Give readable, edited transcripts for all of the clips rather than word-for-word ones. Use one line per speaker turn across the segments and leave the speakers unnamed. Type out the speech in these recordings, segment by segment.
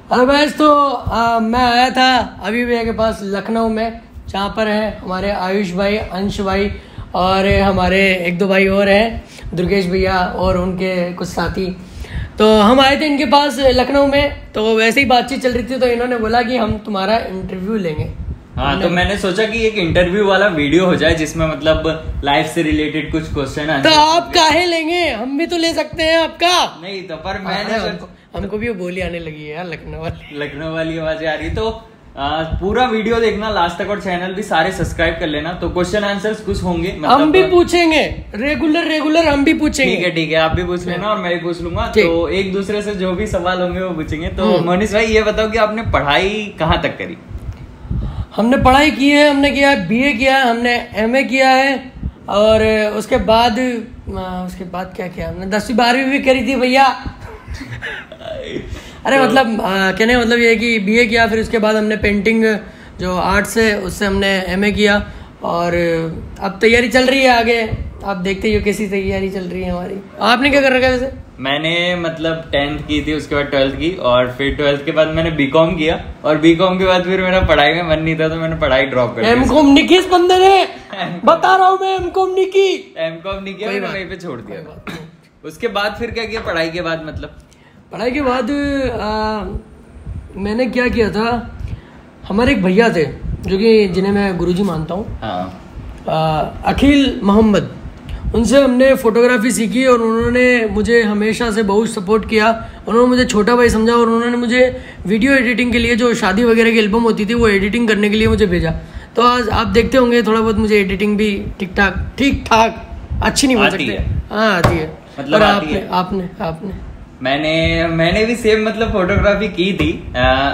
Hello guys, तो मैं आया था अभी भैया के पास लखनऊ में, जहाँ पर है हमारे आयुष भाई, अंश भाई और हमारे एक दो भाई और हैं, दुर्गेश भैया और उनके कुछ साथी। तो हम आए थे इनके पास लखनऊ में, तो वैसे ही बातचीत चल रही थी, तो इन्होंने बोला कि हम तुम्हारा इंटरव्यू लेंगे।
हाँ, तो मैंने सोचा कि एक इंटरव्यू वाला वीडियो हो जाए जिसमें मतलब लाइफ से रिलेटेड कुछ क्वेश्चन।
तो आप काहे लेंगे, हम भी तो ले सकते हैं आपका।
नहीं तो पर मैंने
हमको भी वो बोली आने लगी है यार, लखनऊ वाली आवाजें आ रही। तो
पूरा वीडियो देखना लास्ट तक और चैनल भी सारे सब्सक्राइब कर लेना। तो क्वेश्चन आंसर्स कुछ होंगे, मतलब
हम भी पूछेंगे, रेगुलर हम भी पूछेंगे।
ठीक है, आप भी पूछ लेना और मैं भी पूछ लूंगा। तो एक दूसरे से जो भी सवाल होंगे वो पूछेंगे। तो मोनिश भाई ये बताओ कि आपने पढ़ाई कहाँ तक करी?
हमने पढ़ाई की है, हमने किया है BA किया है, हमने MA किया है और उसके बाद क्या किया हमने, 10वीं 12वीं भी करी थी भैया। अरे मतलब कहने मतलब ये कि BA किया, फिर उसके बाद हमने पेंटिंग जो आर्ट्स है उससे हमने MA किया और अब तैयारी चल रही है आगे। आप देखते ही हो कैसी तैयारी चल रही है हमारी। आपने क्या कर रखा है वैसे?
मैंने मतलब 10th की थी, उसके बाद 12th की और फिर 12th के बाद मैंने BCom किया और BCom के बाद फिर मेरा पढ़ाई में मन नहीं था तो मैंने पढ़ाई ड्रॉप कर दी।
M.Com नहीं की इस बंदे ने, बता रहा हूँ मैं, M.Com नहीं की,
M.Com नहीं किया, मैंने वहीं पे छोड़ दिया। उसके बाद फिर क्या किया पढ़ाई के बाद? मतलब
पढ़ाई के बाद मैंने क्या किया था, हमारे एक भैया थे जो कि जिन्हें मैं गुरुजी मानता हूँ, अखिल मोहम्मद, उनसे हमने फोटोग्राफी सीखी और उन्होंने मुझे हमेशा से बहुत सपोर्ट किया। उन्होंने मुझे छोटा भाई समझा और उन्होंने मुझे वीडियो एडिटिंग के लिए, जो शादी वगैरह की एल्बम होती थी, वो एडिटिंग करने के लिए मुझे भेजा। तो आज आप देखते होंगे थोड़ा बहुत मुझे एडिटिंग भी ठीक ठाक अच्छी नहीं बोल सकते, हाँ आती है।
मतलब
आपने
मैंने भी सेम मतलब फोटोग्राफी की थी,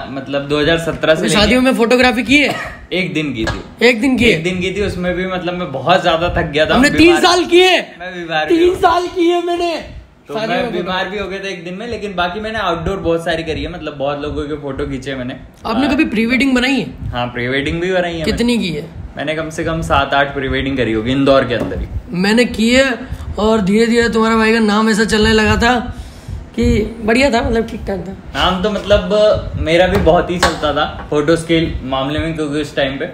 मतलब 2017 से।
शादियों में फोटोग्राफी की है?
एक दिन की थी। उसमें भी मतलब मैं बहुत ज्यादा थक गया था।
हमने 3 साल किए,
मैं बीमार
3 साल किए मैंने।
तो मैं बीमार भी हो गया था एक दिन में, लेकिन बाकी मैंने आउटडोर बहुत सारी करी है, मतलब बहुत लोगों के फोटो खींचे मैंने।
आपने कभी प्री वेडिंग बनाई है?
हाँ, प्री वेडिंग भी बनाई है।
कितनी की है?
मैंने कम से कम 7-8 प्री वेडिंग करी होगी इंदौर के अंदर ही
मैंने की है। और धीरे धीरे तुम्हारा भाई का नाम ऐसा चलने लगा था कि बढ़िया था, मतलब ठीक ठाक था
नाम। तो मतलब मेरा भी बहुत ही चलता था फोटोज के मामले में, क्योंकि उस टाइम पे।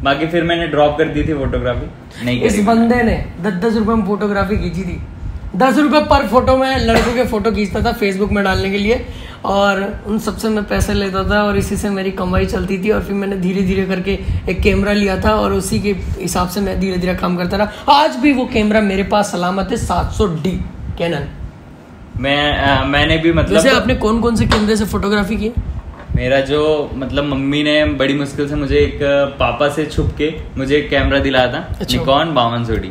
बाकी फिर मैंने ड्रॉप कर दी थी फोटोग्राफी, नहीं
इस बंदे ने 10-10 रुपए में फोटोग्राफी खींची थी। 10 रुपए पर फोटो में लड़कों के फोटो खींचता था फेसबुक में डालने के लिए, और उन सबसे मैं पैसे लेता था और इसी से मेरी कमाई चलती थी। और फिर मैंने धीरे धीरे करके एक कैमरा लिया था और उसी के हिसाब से मैं धीरे धीरे काम करता रहा। आज भी वो कैमरा मेरे पास सलामत है, 700D कैनन।
मैंने भी मतलब।
जैसे आपने कौन से कैमरे से फोटोग्राफी की?
मेरा जो मतलब मम्मी ने बड़ी मुश्किल से मुझे एक पापा से छुप के मुझे एक कैमरा दिलाया था, निकॉन 5200D।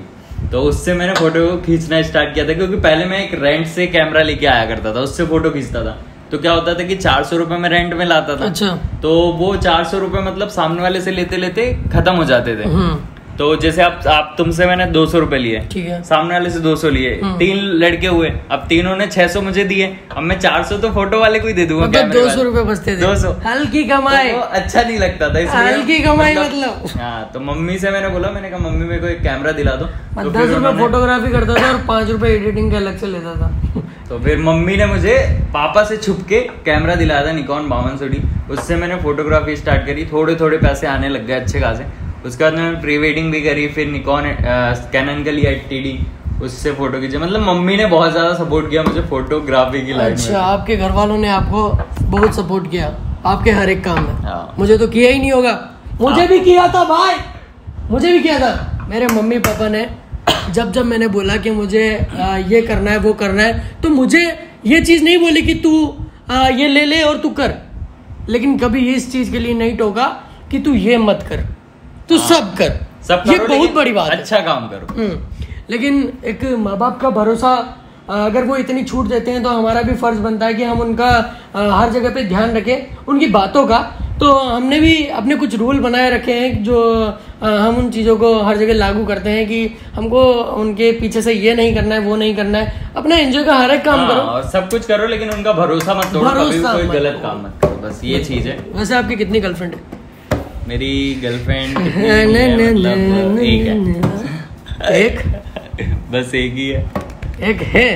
तो उससे मैंने फोटो खींचना स्टार्ट किया था, क्योंकि पहले मैं एक रेंट से कैमरा लेके आया करता था, उससे फोटो खींचता था। तो क्या होता था कि 400 रुपए में रेंट में लाता था।
अच्छा।
तो वो 400 रुपए मतलब सामने वाले से लेते लेते खत्म हो जाते थे। तो जैसे आप तुमसे मैंने 200 रुपए लिए, ठीक है, सामने वाले से 200 लिए, 3 लड़के हुए, अब तीनों ने 600 मुझे दिए, अब मैं 400 तो फोटो वाले को ही दे दूंगा।
मतलब 200 रुपए बचते थे।
200
हल्की कमाई।
तो अच्छा नहीं लगता था, इसलिए
हल्की कमाई मतलब।
हाँ, तो मम्मी से मैंने बोला, मैंने कहा मम्मी मेरे को एक कैमरा दिला दो।
तो 10 रुपए फोटोग्राफी करता था और 5 रुपए एडिटिंग का अलग से लेता था।
तो फिर मम्मी ने मुझे पापा से छुप के कैमरा दिलाया था, निकॉन 5200D। उससे मैंने फोटोग्राफी स्टार्ट करी, थोड़े खासे आने लग गए अच्छे खासे। उसके बाद मैंने प्री वेडिंग भी करी, फिर निकॉन कैनन का लिया 80D, उससे फोटो खींचे। मतलब मम्मी ने बहुत ज्यादा सपोर्ट किया मुझे फोटोग्राफी की लाइन में।
अच्छा, आपके घर वालों ने आपको बहुत सपोर्ट किया आपके हर एक काम में।
हाँ।
मुझे तो किया ही नहीं होगा। मुझे भी किया था भाई, मुझे भी किया था। मेरे मम्मी पापा ने जब मैंने बोला कि मुझे ये करना है वो करना है, तो मुझे ये चीज नहीं बोली कि तू ये ले और तू कर, लेकिन कभी इस चीज के लिए नहीं टोका कि तू ये मत कर, तू सब कर, ये बहुत बड़ी बात है।
अच्छा काम करो।
लेकिन एक माँ बाप का भरोसा, अगर वो इतनी छूट देते हैं तो हमारा भी फर्ज बनता है कि हम उनका हर जगह पे ध्यान रखें, उनकी बातों का। तो हमने भी अपने कुछ रूल बनाए रखे हैं जो हम उन चीज़ों को हर जगह लागू करते हैं कि हमको उनके पीछे से ये नहीं करना है वो नहीं करना है, अपना एंजॉय का हर एक काम करो
और सब कुछ करो, लेकिन उनका भरोसा मत तोड़ो, कभी कोई गलत काम मत करो, बस ये चीज है।
वैसे आपकी कितनी गर्लफ्रेंड है?
मेरी गर्लफ्रेंड मतलब एक है।
एक
बस एक ही है।
एक है।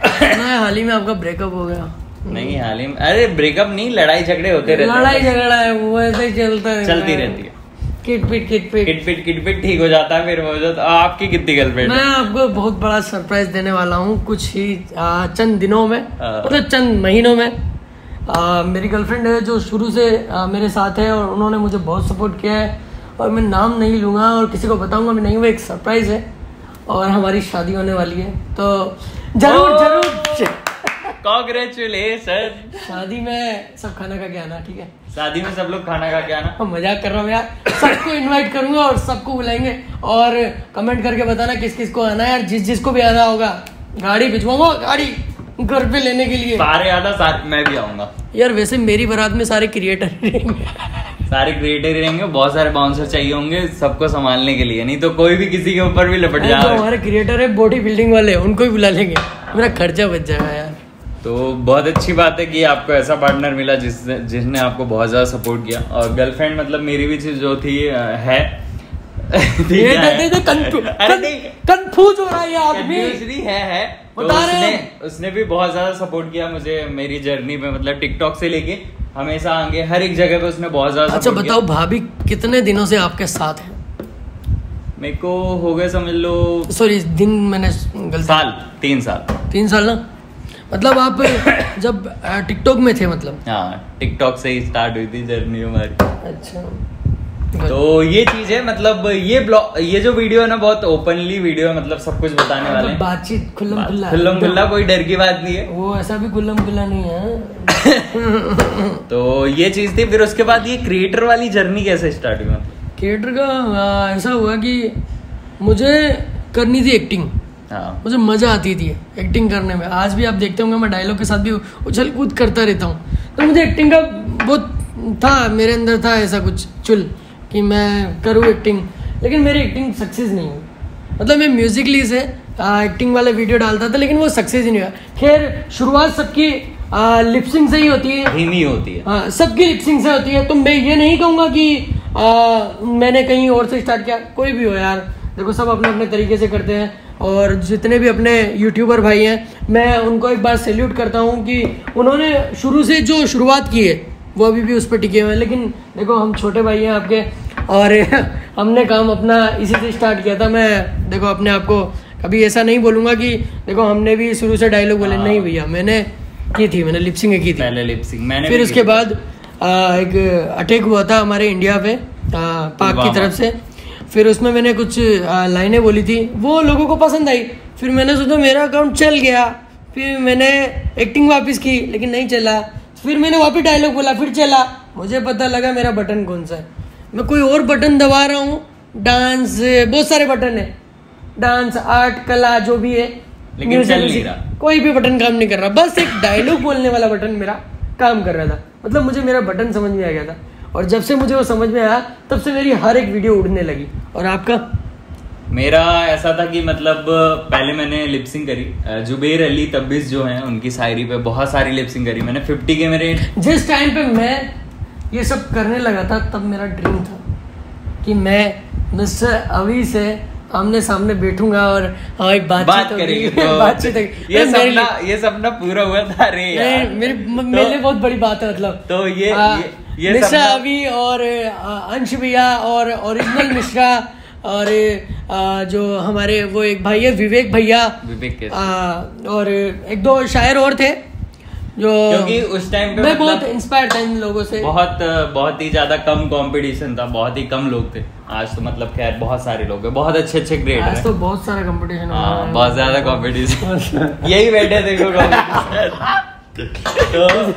हाल ही में आपका ब्रेकअप हो गया।
नहीं हाल ही में, अरे ब्रेकअप नहीं, लड़ाई झगड़े होते रहते हैं।
लड़ाई झगड़ा है वो ऐसे ही
चलती रहती है।
किटपिट
ठीक हो जाता है फिर वो जो। आपकी कितनी गर्लफ्रेंड?
मैं आपको बहुत बड़ा सरप्राइज देने वाला हूँ कुछ ही चंद दिनों में, मतलब चंद महीनों में। मेरी गर्लफ्रेंड है जो शुरू से मेरे साथ है और उन्होंने मुझे बहुत सपोर्ट किया है, और मैं नाम नहीं लूँगा और किसी को बताऊँगा भी नहीं, वो एक सरप्राइज है। और हमारी शादी होने वाली है तो जरूर
कांग्रेचुलेशन।
शादी में सब खाना खा के आना, ठीक है?
शादी में सब लोग खाना खा के आना।
मजाक कर रहा हूँ यार, सबको इनवाइट करूंगा और सबको बुलाएंगे, और कमेंट करके बताना किस किस को आना है यार। जिसको भी आना होगा गाड़ी भिजवाऊंगा, गाड़ी घर पे लेने के लिए।
सारे आना, सारे मैं भी आऊंगा
यार। वैसे मेरी बारात में सारे क्रिएटर रहेंगे,
सारे क्रिएटर ही रहेंगे, बहुत सारे बाउंसर चाहिए होंगे सबको संभालने के लिए, नहीं तो कोई भी किसी के ऊपर भी लपट जाए।
जो हमारे क्रिएटर है बॉडी बिल्डिंग वाले, उनको भी बुला लेंगे, मेरा खर्चा बच जाएगा यार।
तो बहुत अच्छी बात है कि आपको ऐसा पार्टनर मिला जिसने आपको बहुत ज्यादा सपोर्ट किया। और गर्लफ्रेंड मतलब मेरी भी चीज जो थी है
कंफ्यूज हो रहा है ये आदमी
है तो उसने भी बहुत ज्यादा सपोर्ट किया मुझे मेरी जर्नी में, मतलब टिकटॉक से लेके हमेशा आगे हर एक जगह पे उसने बहुत ज्यादा।
अच्छा बताओ, भाभी कितने दिनों से आपके साथ है?
मेरे को हो गए समझ लो,
सॉरी दिन मैंने
साल 3 साल
3 साल ना, मतलब आप जब टिकटॉक में थे मतलब?
हाँ, टिकटॉक से ही स्टार्ट हुई थी जर्नी हमारी।
अच्छा,
तो ये चीज है, मतलब ये जो वीडियो है ना बहुत ओपनली वीडियो है, मतलब सब कुछ बताने वाले हैं,
बातचीत खुल्लम
खुल्ला, कोई डर की बात नहीं है,
वो ऐसा भी खुल्लम खुल्ला नहीं है।
तो ये चीज थी। फिर उसके बाद ये क्रिएटर वाली जर्नी कैसे स्टार्ट हुई?
क्रिएटर का ऐसा हुआ कि मुझे करनी थी एक्टिंग।
हाँ।
मुझे मजा आती थी एक्टिंग करने में। आज भी आप देखते होंगे मैं डायलॉग के साथ भी उछल कूद करता रहता हूँ, तो मुझे एक्टिंग का बहुत था, मेरे अंदर था ऐसा कुछ चुल कि मैं करूँ एक्टिंग, लेकिन मेरी एक्टिंग सक्सेस नहीं हुई। मतलब मैं म्यूजिकली से एक्टिंग वाला वीडियो डालता था, लेकिन वो सक्सेस ही नहीं हुआ। खैर शुरुआत सबकी लिपसिंग से ही होती है,
धीमी होती है।
हाँ, सबकी लिपसिंग से होती है। तो मैं ये नहीं कहूँगा कि मैंने कहीं और से स्टार्ट किया, कोई भी हो यार, देखो सब अपने अपने तरीके से करते हैं। और जितने भी अपने यूट्यूबर भाई हैं, मैं उनको एक बार सैल्यूट करता हूँ कि उन्होंने शुरू से जो शुरुआत की है वो अभी भी उस पर टिके हुए हैं। लेकिन देखो हम छोटे भाई हैं आपके, और हमने काम अपना इसी से स्टार्ट किया था। मैं देखो अपने आप को कभी ऐसा नहीं बोलूँगा कि देखो हमने भी शुरू से डायलॉग बोले, नहीं भैया, मैंने की थी, मैंने लिपसिंग की थी,
पहले लिपसिंग मैंने।
फिर उसके बाद एक अटैक हुआ था हमारे इंडिया पे पाक की तरफ से, फिर उसमें मैंने कुछ लाइनें बोली थी, वो लोगों को पसंद आई। फिर मैंने सोचा मेरा अकाउंट चल गया, फिर मैंने एक्टिंग वापस की लेकिन नहीं चला, फिर मैंने वापस डायलॉग बोला, फिर चला। मुझे पता लगा मेरा बटन कौन सा है, मैं कोई और बटन दबा रहा हूँ। डांस, बहुत सारे बटन है, डांस, आर्ट, कला, जो भी है,
लेकिन चल नहीं रहा,
कोई भी बटन काम नहीं कर रहा। बस एक डायलॉग बोलने वाला बटन मेरा काम कर रहा था। मतलब मुझे मेरा बटन समझ में आ गया था, और जब से मुझे वो समझ में आया तब से मेरी हर एक वीडियो उड़ने लगी। और आपका?
मेरा ऐसा था कि मतलब पहले मैंने लिपसिंग करी, जुबेर अली तब्बिस जो हैं उनकी शायरी पे बहुत सारी लिपसिंग करी मैंने। 50 के मेरे
जिस टाइम पे मैं ये सब करने लगा था, तब मेरा ड्रीम था कि मैं मिस्टर अवी से आमने सामने बैठूंगा और एक बात करेंगे। बातचीत
ये सपना पूरा हुआ था रे यार।
मेरे लिए बहुत बड़ी बात है। मतलब
तो ये
मिश्रा अभी और अंश भैया और ओरिजिनल मिश्रा और जो हमारे वो एक भाई है विवेक भैया, और एक दो शायर और थे जो, क्योंकि
उस टाइम पे
मैं बहुत इंस्पायर था इन लोगों से।
बहुत ही ज्यादा कम कंपटीशन था, बहुत ही कम लोग थे। आज तो मतलब खैर बहुत सारे लोग हैं, बहुत अच्छे अच्छे क्रिएटर हैं।
आज तो बहुत सारा कंपटीशन है,
बहुत ज्यादा कंपटीशन। यही बैठे देखो तो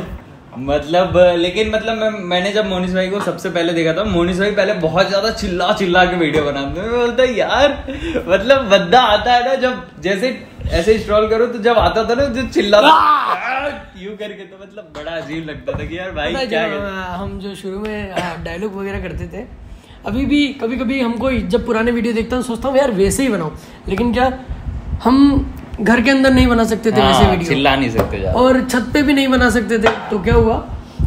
मतलब, लेकिन मतलब मैंने जब मोनिश भाई को सबसे पहले देखा था, मोनिश भाई पहले बहुत ज्यादा चिल्ला के वीडियो बनाते हैं। बोलता यार, मतलब बंदा आता है ना, जब जैसे ऐसे स्क्रॉल करो तो जब आता था ना जो चिल्लाता यूं करके, तो मतलब बड़ा अजीब लगता था कि यार भाई क्या
हम जो शुरू में डायलॉग वगैरह करते थे, अभी भी कभी कभी हमको जब पुराने वीडियो देखता हूँ सोचता हूँ यार वैसे ही बनाओ, लेकिन क्या हम घर के अंदर नहीं बना सकते थे वैसे वीडियो,
चिल्ला नहीं सकते
और छत पे भी नहीं बना सकते थे। तो क्या हुआ,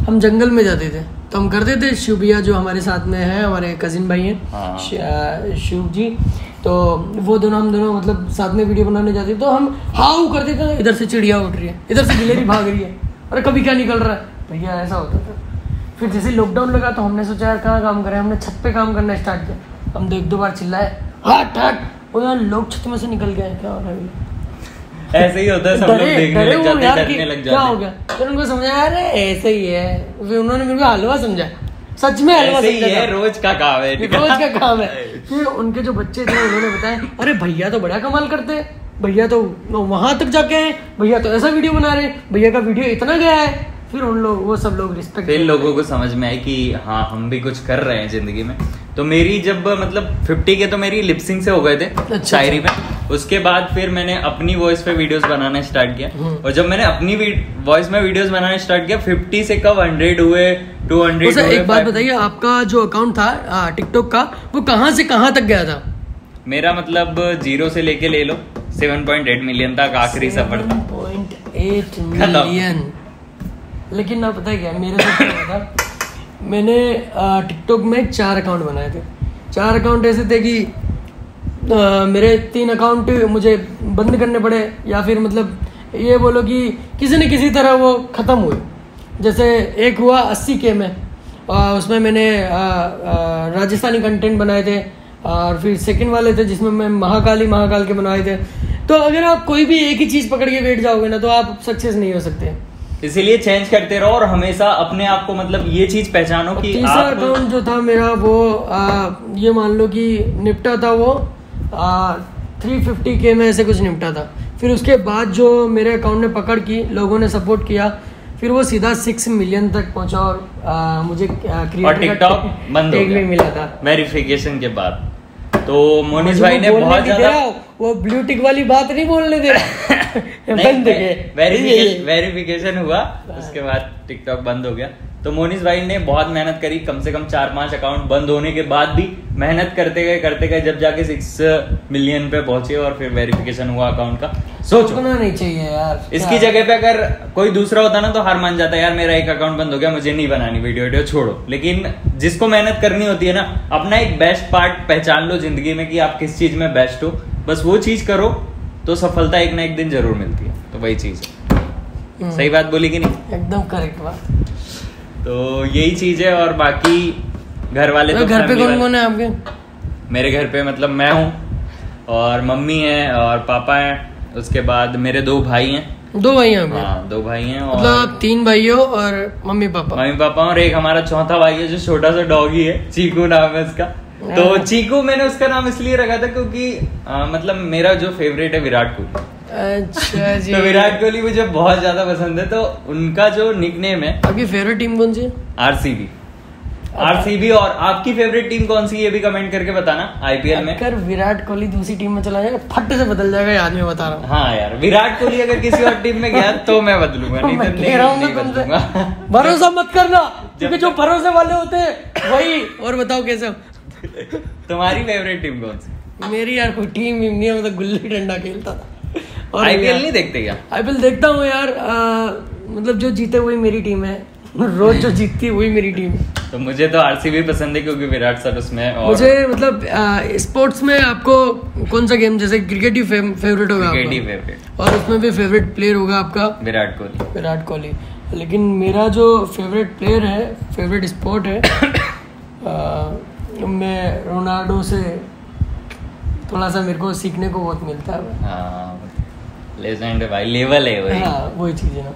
हम जंगल में जाते थे, तो हम करते थे। शिव भैया जो हमारे साथ में है, हमारे कजिन भाई हैं, शिव जी, तो वो दोनों हम दोनों मतलब साथ में वीडियो बनाने जाते, तो हम हाउ करते थे, इधर से चिड़िया उठ रही है, इधर से गिलहरी भाग रही है, अरे कभी क्या निकल रहा है भैया, ऐसा होता था। फिर जैसे लॉकडाउन लगा तो हमने सोचा यार कहाँ काम करें, हमने छत पे काम करना स्टार्ट किया। हम 1-2 बार चिल्लाए हट हट, वो यार लोग छत में से निकल गए, क्या हो रहा है?
ऐसे ही होता है, सब लोग देखने लग जाते हैं, डरने लग जाते हैं।
क्या हो गया? फिर उनको समझाया अरे ऐसे ही है। फिर उन्होंने मेरे को हलवा समझा, सच में हलवा समझा है,
रोज का काम है,
रोज का काम है। फिर उनके जो बच्चे थे उन्होंने बताया अरे भैया तो बड़ा कमाल करते हैं, भैया तो वहां तक जाके हैं, भैया तो ऐसा वीडियो बना रहे हैं, भैया का वीडियो इतना गया है। फिर उन लोग वो सब लोग रिस्पेक्ट,
फिर लोगों को समझ में आई कि हाँ हम भी कुछ कर रहे हैं जिंदगी में। तो मेरी जब मतलब 50 के तो मेरी लिपसिंग से हो गए थे शायरी में। उसके बाद फिर मैंने अपनी वॉइस पे वीडियोस बनाना स्टार्ट किया, और जब मैंने अपनी वॉइस में वीडियोस बनाना स्टार्ट किया 50 से कब 100 हुए, 200 हुए।
एक बात बताइए, आपका जो अकाउंट था टिकटॉक का, वो कहाँ से कहाँ तक गया था?
मेरा मतलब 0 से लेके ले लो 7.8 मिलियन तक आखिरी सफर था।
7.8 मिलियन। लेकिन ना पता है क्या मेरे साथ क्या हुआ था, मैंने टिकटॉक में 4 अकाउंट बनाए थे। 4 अकाउंट ऐसे थे कि मेरे 3 अकाउंट मुझे बंद करने पड़े, या फिर मतलब ये बोलो कि किसी न किसी तरह वो ख़त्म हुए। जैसे एक हुआ 80K में, उसमें मैंने राजस्थानी कंटेंट बनाए थे, और फिर सेकंड वाले थे जिसमें मैं महाकाल के बनवाए थे। तो अगर आप कोई भी एक ही चीज़ पकड़ के बैठ जाओगे ना तो आप सक्सेस नहीं हो सकते।
इसीलिए चेंज करते रहो, और हमेशा अपने आप को मतलब ये चीज पहचानो कि
तीसरा अकाउंट जो था मेरा वो ये मान लो कि निपटा था, वो 350K में ऐसे कुछ निपटा था। फिर उसके बाद जो मेरे अकाउंट ने पकड़ की, लोगों ने सपोर्ट किया, फिर वो सीधा 6 मिलियन तक पहुंचा, और मुझे क्रिएटर का टैग भी मिला था
वेरिफिकेशन के बाद। तो मोनिश भाई ने बहुत ज्यादा
वो ब्लू टिक वाली बात नहीं बोलने दे
वेरिफिकेशन हुआ, उसके बाद टिकटॉक बंद हो गया। तो मोनिश भाई ने बहुत मेहनत करी, कम से कम 4-5 अकाउंट बंद होने के बाद भी मेहनत करते गए जब जाके 6 मिलियन पे पहुंचे, और फिर वेरिफिकेशन हुआ अकाउंट का। सोचो
नहीं चाहिए यार,
इसकी जगह पे अगर कोई दूसरा होता ना तो हार मान जाता, यार मेरा एक अकाउंट बंद हो गया, मुझे नहीं बनानी वीडियो छोड़ो। लेकिन जिसको मेहनत करनी होती है ना, अपना एक बेस्ट पार्ट पहचान लो जिंदगी में कि आप किस चीज में बेस्ट हो, बस वो चीज करो तो सफलता एक ना एक दिन जरूर मिलती है। तो वही चीज है। सही बात बोली कि नहीं?
एकदम करेक्ट बात।
तो यही चीज है। और बाकी घर वाले तो
घर पे कौन है आपके?
मेरे घर पे मतलब मैं हूँ, और मम्मी है, और पापा है, उसके बाद मेरे 2 भाई हैं।
2 भाई हैं?
हाँ 2 भाई हैं।
मतलब आप 3 भाई हो और मम्मी पापा,
और एक हमारा चौथा भाई है जो छोटा सा डॉगी है, चीकू नाम है उसका। तो चीकू मैंने उसका नाम इसलिए रखा था क्योंकि मतलब मेरा जो फेवरेट है विराट कोहली।
अच्छा जी।
तो विराट कोहली मुझे बहुत ज्यादा पसंद है, तो उनका जो निकनेम है।
आपकी फेवरेट टीम कौन सी है?
आरसीबी। और आपकी फेवरेट टीम कौन सी है ये भी कमेंट करके बताना आईपीएल में।
अगर विराट कोहली दूसरी टीम में चला जाएगा फट से बदल जाएगा, याद में बता रहा हूँ।
हाँ यार, विराट कोहली अगर किसी और टीम में गया तो मैं बदलूंगा, नहीं तो नहीं बदलूंगा।
भरोसा मत करना, क्योंकि जो भरोसे वाले होते हैं वही। और बताओ कैसे?
तुम्हारी फेवरेट टीम कौन सी?
मेरी यार कोई टीम नहीं है, मतलब गुल्ली डंडा खेलता था।
आईपीएल नहीं देखते क्या?
आईपीएल देखता हूँ यार, मतलब जो जीते वही मेरी टीम है, रोज जो जीतती है वही मेरी टीम है।
तो मुझे तो आरसीबी पसंद है क्योंकि विराट सर उसमें। और
मुझे मतलब स्पोर्ट्स में आपको कौन सा गेम, जैसे क्रिकेट ही फेवरेट होगा
फेवरेट,
और उसमें भी फेवरेट प्लेयर होगा आपका
विराट कोहली।
लेकिन मेरा जो फेवरेट प्लेयर है, फेवरेट स्पोर्ट है, मैं रोनाल्डो से थोड़ा सा मेरे को सीखने को बहुत मिलता है।
हाँ लेजेंड है भाई, लेवल है वही।
हाँ वही चीज़ है ना,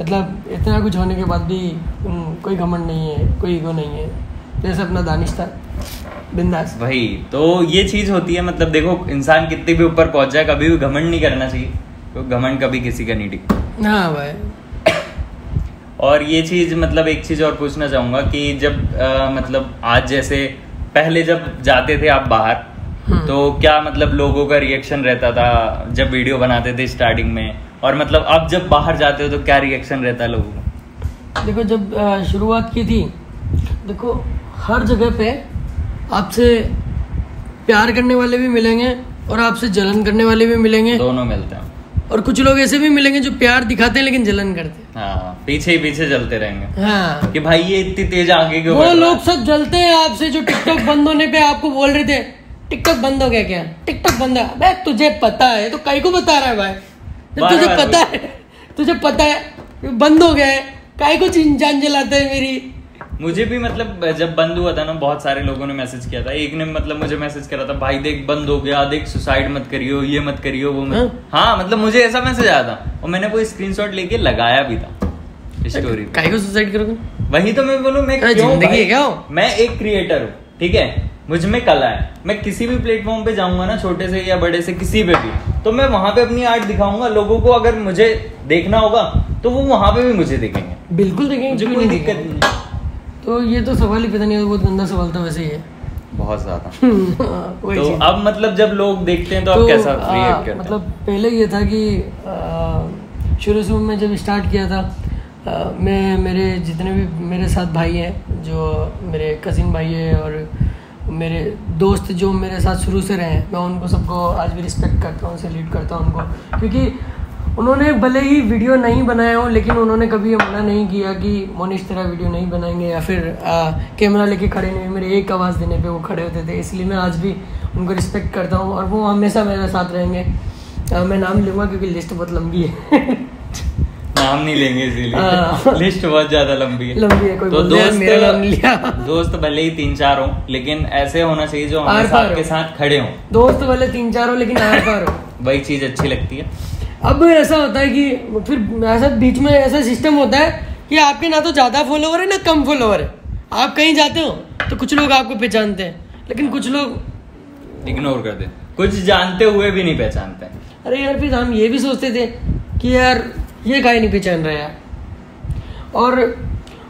मतलब इतना कुछ होने के बाद भी कोई घमंड नहीं है, कोई ईगो नहीं है, जैसे अपना दानिश था, बिंदास।
भाई तो ये चीज होती है, मतलब देखो इंसान कितने भी ऊपर पहुंच जाए कभी भी घमंड नहीं करना चाहिए, तो घमंड कभी किसी का नहीं टिकता।
हाँ भाई।
और ये चीज मतलब एक चीज और पूछना चाहूंगा कि जब मतलब आज जैसे पहले जब जाते थे आप बाहर, तो क्या मतलब लोगों का रिएक्शन रहता था जब वीडियो बनाते थे स्टार्टिंग में, और मतलब अब जब बाहर जाते हो तो क्या रिएक्शन रहता है लोगों का?
देखो जब शुरुआत की थी, देखो हर जगह पे आपसे प्यार करने वाले भी मिलेंगे और आपसे जलन करने वाले भी मिलेंगे,
दोनों मिलते हैं।
और कुछ लोग ऐसे भी मिलेंगे जो प्यार दिखाते हैं लेकिन जलन करते हैं।
हाँ, पीछे ही पीछे चलते रहेंगे।
हाँ,
कि भाई ये इतनी तेज आगे क्यों?
वो लोग सब जलते हैं आपसे जो टिकटॉक बंद होने पे आपको बोल रहे थे टिकटॉक बंद हो गया क्या, टिकटॉक बंद है। भाई तुझे पता है तो कई को बता रहा है भाई, जब तुझे पता है बंद हो गया है, काहे को जान जलाता है मेरी।
मुझे भी मतलब जब बंद हुआ था ना, बहुत सारे लोगों ने मैसेज किया था। एक ने मतलब मुझे मैसेज करा था, भाई देख बंद हो गया, देख सुसाइड मत करियो, ये मत करियो, वो मत। हाँ मतलब मुझे ऐसा मैसेज आया था और मैंने वो स्क्रीनशॉट लेके लगाया भी था स्टोरी।
काहे को सुसाइड करोगे?
वही तो मैं बोलूं, मैं
जिंदगी है क्या?
मैं एक क्रिएटर हूँ, ठीक है, मुझ में कला है। मैं किसी भी प्लेटफॉर्म पे जाऊंगा ना, छोटे से या बड़े से, किसी पे भी, तो मैं वहां पे अपनी आर्ट दिखाऊंगा लोगों को। अगर मुझे देखना होगा तो वो वहां पे भी मुझे देखेंगे,
बिल्कुल देखेंगे,
मुझे कोई दिक्कत नहीं।
तो ये तो सवाल ही पता नहीं, बहुत गंदा सवाल था वैसे ही है,
बहुत ज्यादा। तो अब मतलब जब लोग देखते हैं तो अब कैसा रिएक्ट करते हैं?
मतलब पहले ये था कि शुरू से मैं जब स्टार्ट किया था, मैं मेरे जितने भी मेरे साथ भाई हैं, जो मेरे कजिन भाई है और मेरे दोस्त जो मेरे साथ शुरू से रहे हैं, मैं उनको सबको आज भी रिस्पेक्ट करता हूँ, सैल्यूट करता हूँ उनको, क्योंकि उन्होंने भले ही वीडियो नहीं बनाया हो, लेकिन उन्होंने कभी ये मना नहीं किया कि मोनिश तेरा वीडियो नहीं बनाएंगे, या फिर कैमरा लेके खड़े नहीं, मेरे एक आवाज़ देने पे वो खड़े होते थे। इसलिए मैं आज भी उनको रिस्पेक्ट करता हूँ और वो हमेशा मेरे साथ रहेंगे। मैं नाम लूँगा क्योंकि लिस्ट बहुत लंबी है।
नाम नहीं लेंगे इसीलिए, लिस्ट बहुत ज्यादा लंबी है। कोई
तो दोस्त मेरा नाम लिया।
दोस्त भले ही 3-4 हो, लेकिन ऐसे होना चाहिए जो हमेशा आपके साथ खड़े हों।
दोस्त भले 3-4 हो, लेकिन आर पार हो,
वही चीज अच्छी लगती है।
अब ऐसा होता है कि फिर ऐसा बीच में ऐसा सिस्टम होता है कि आपके ना तो ज्यादा फॉलोवर है ना कम फॉलोवर है। आप कहीं जाते हो तो कुछ लोग आपको पहचानते हैं, लेकिन कुछ लोग
इग्नोर करते हैं, कुछ जानते हुए भी नहीं पहचानते।
अरे यार, फिर हम ये भी सोचते थे कि यार ये काहे नहीं पहचान रहा यार। और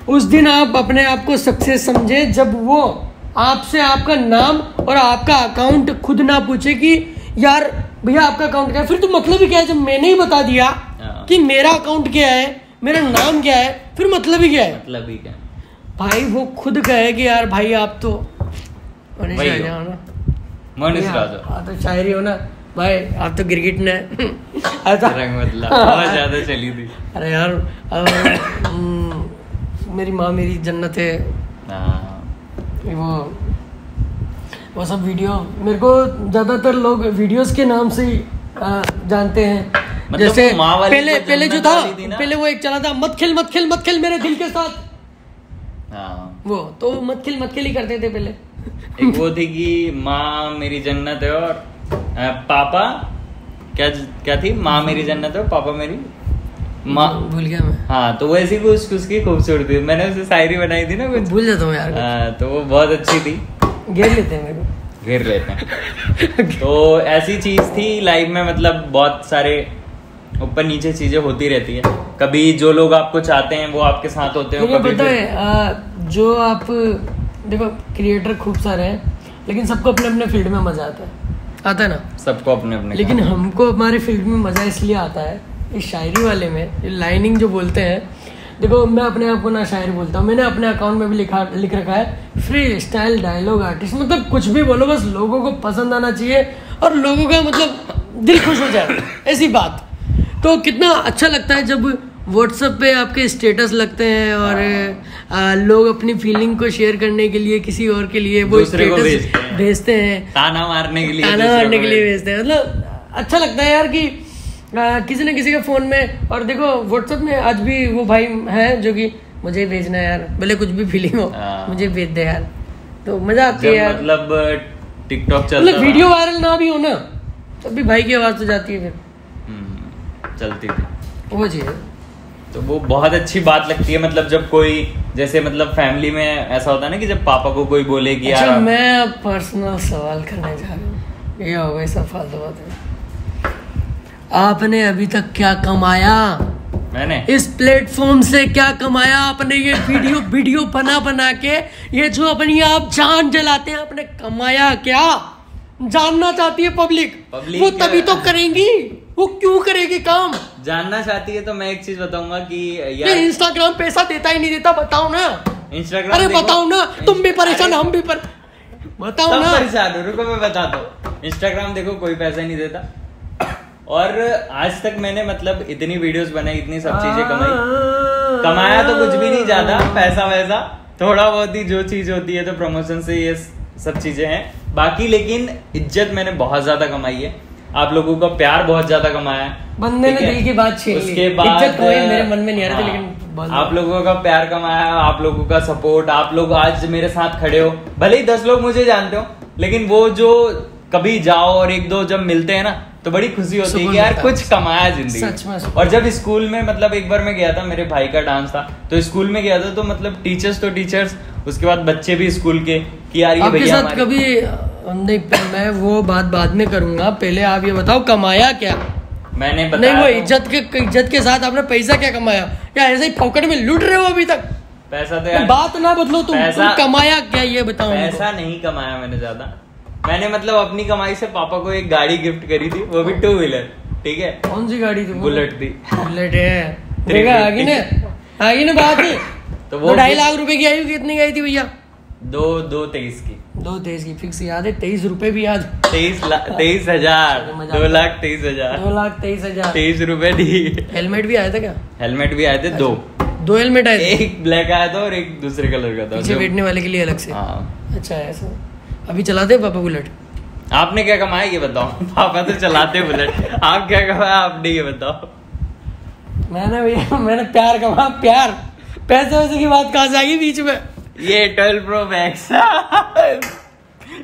उस दिन आप अपने आप को सक्सेस समझे जब वो आपसे आपका नाम और आपका अकाउंट खुद ना पूछे कि यार भैया आपका अकाउंट क्या है। फिर तो मतलब ही क्या है, जब मैंने ही बता दिया कि मेरा अकाउंट क्या है, मेरा नाम क्या है, फिर मतलब ही क्या है?
मतलब ही क्या
भाई वो खुद कहे कि यार भाई आप तो मनीष राजा हो ना,
मनीष राजा
तो शायरी हो ना भाई, आप तो क्रिकेट ने
बहुत ज्यादा चली थी।
अरे यार मेरी माँ मेरी जन्नत है, वो सब वीडियो मेरे को ज्यादातर लोग वीडियोस के नाम से ही जानते हैं। मतलब जैसे पहले जो था, पहले वो एक चला था, मत खेल मेरे दिल के साथ। वो तो मत खेल ही करते थे पहले।
एक वो थी कि माँ मेरी जन्नत है और पापा क्या थी, माँ मेरी जन्नत है और पापा मेरी माँ,
भूल गया मैं।
हाँ, तो वैसी कुछ उसकी खूबसूरती, मैंने उसे शायरी बनाई थी ना कुछ,
भूल जाता हूँ यार।
तो वो बहुत अच्छी थी।
घेर लेते हैं
तो ऐसी चीज थी लाइफ में, मतलब बहुत सारे ऊपर नीचे चीजें होती रहती है। कभी जो लोग आपको चाहते हैं वो आपके साथ होते हैं।
कभी पता है जो आप देखो, क्रिएटर खूब सारे हैं, लेकिन सबको अपने अपने फील्ड में मजा आता है ना,
सबको अपने अपने।
लेकिन हमको हमारे फील्ड में मजा इसलिए आता है, इस शायरी वाले में लाइनिंग जो बोलते हैं। देखो मैं अपने आप को ना शायर बोलता हूँ, मैंने अपने अकाउंट में भी लिख रखा है फ्री स्टाइल डायलॉग आर्टिस्ट। मतलब कुछ भी बोलो, बस लोगों को पसंद आना चाहिए और लोगों का मतलब दिल खुश हो जाए, ऐसी बात। तो कितना अच्छा लगता है जब व्हाट्सएप पे आपके स्टेटस लगते हैं और लोग अपनी फीलिंग को शेयर करने के लिए किसी और के लिए वो स्टेटस भेजते हैं,
ताना मारने के लिए
भेजते हैं। मतलब अच्छा लगता है यार कि किसी न किसी के फोन में। और देखो व्हाट्सएप में आज भी वो भाई है जो कि मुझे भेजना है यार, भले कुछ भी फीलिंग हो मुझे भेज दे यार, तो मजा आती है यार।
मतलब टिकटॉक चलता,
मतलब वीडियो वायरल ना भी हो ना, तब भी भाई की आवाज तो जाती है,
फिर चलती थी
वो चीज।
तो वो बहुत अच्छी बात लगती है। मतलब जब कोई जैसे मतलब फैमिली में ऐसा होता है ना कि जब पापा को कोई बोले कि
अच्छा, मैं अब पर्सनल सवाल करने जा रहा हूँ, ये होगा सब फालतू बात है। आपने अभी तक क्या कमाया?
मैंने
इस प्लेटफॉर्म से क्या कमाया आपने? ये वीडियो बना के ये जो अपनी आप जान जलाते हैं, आपने कमाया क्या? जानना चाहती है पब्लिक वो तभी तो करेंगी, वो क्यों करेगी काम?
जानना चाहती है। तो मैं एक चीज बताऊंगा कि यार
इंस्टाग्राम पैसा देता ही नहीं देता, बताओ ना।
इंस्टाग्राम,
अरे बताओ ना, तुम भी परेशान, हम भी बताओ ना।
परेशान हो, रुको मैं बताता हूँ। इंस्टाग्राम देखो कोई पैसा नहीं देता, और आज तक मैंने मतलब इतनी वीडियोस बनाई, इतनी सब चीजें कमाया तो कुछ भी नहीं ज्यादा, पैसा वैसा थोड़ा बहुत ही जो चीज होती है तो प्रमोशन से ये सब चीजें हैं बाकी, लेकिन इज्जत मैंने बहुत ज्यादा कमाई है। आप लोगों का प्यार बहुत ज्यादा कमाया है।
बंदे ने दिल की बात छीन ली।
उसके बाद
इज्जत कोई मेरे मन में नहीं आ रही थी, लेकिन
आप लोगों का प्यार कमाया, आप लोगों का सपोर्ट, आप लोग आज मेरे साथ खड़े हो। भले ही 10 लोग मुझे जानते हो, लेकिन वो जो कभी जाओ और एक दो जब मिलते हैं ना तो बड़ी खुशी होती है कि यार कुछ कमाया जिंदगी। और जब स्कूल में मतलब एक बार मैं गया था, मेरे भाई का डांस था तो स्कूल में गया था, तो मतलब टीचर्स उसके बाद बच्चे भी स्कूल के कि यार ये भैया
साथ कभी नहीं। मैं वो बात बाद में करूंगा, पहले आप ये बताओ कमाया क्या?
मैंने बताया
नहीं, वो इज्जत के साथ आपने पैसा क्या कमाया, या ऐसे ही फोकट में लूट रहे हो अभी तक?
पैसा तो यार
बात ना बदलो, तुम कमाया क्या ये बताओ।
पैसा नहीं कमाया मैंने ज्यादा, मैंने मतलब अपनी कमाई से पापा को एक गाड़ी गिफ्ट करी थी, वो भी 2 व्हीलर। ठीक है,
कौन सी गाड़ी थी?
बुलेट थी।
बुलेट है, देखा आगे ने बात तो वो 2.5 लाख रुपए की आई, कितनी आई थी भैया?
2,23 की।
2,23 की फिक्स याद है, 23 रुपए भी याद?
23,000, 2,23,000,
2,23,000,
23 रुपए दी।
हेलमेट भी आया था क्या?
हेलमेट भी आए थे, 2
हेलमेट आए थे,
एक ब्लैक आया था और एक दूसरे कलर का था,
पीछे बैठने वाले के लिए अलग से। अच्छा ऐसा। अभी चलाते पापा बुलेट?
आपने क्या कमाया ये बताओ। पापा तो चलाते बुलेट, आप क्या कमाया आपने ये बताओ।
मैंने प्यार कमाया, प्यार। पैसे वैसे की बात कहाँ से आ गई बीच में?
ये 12 Pro Max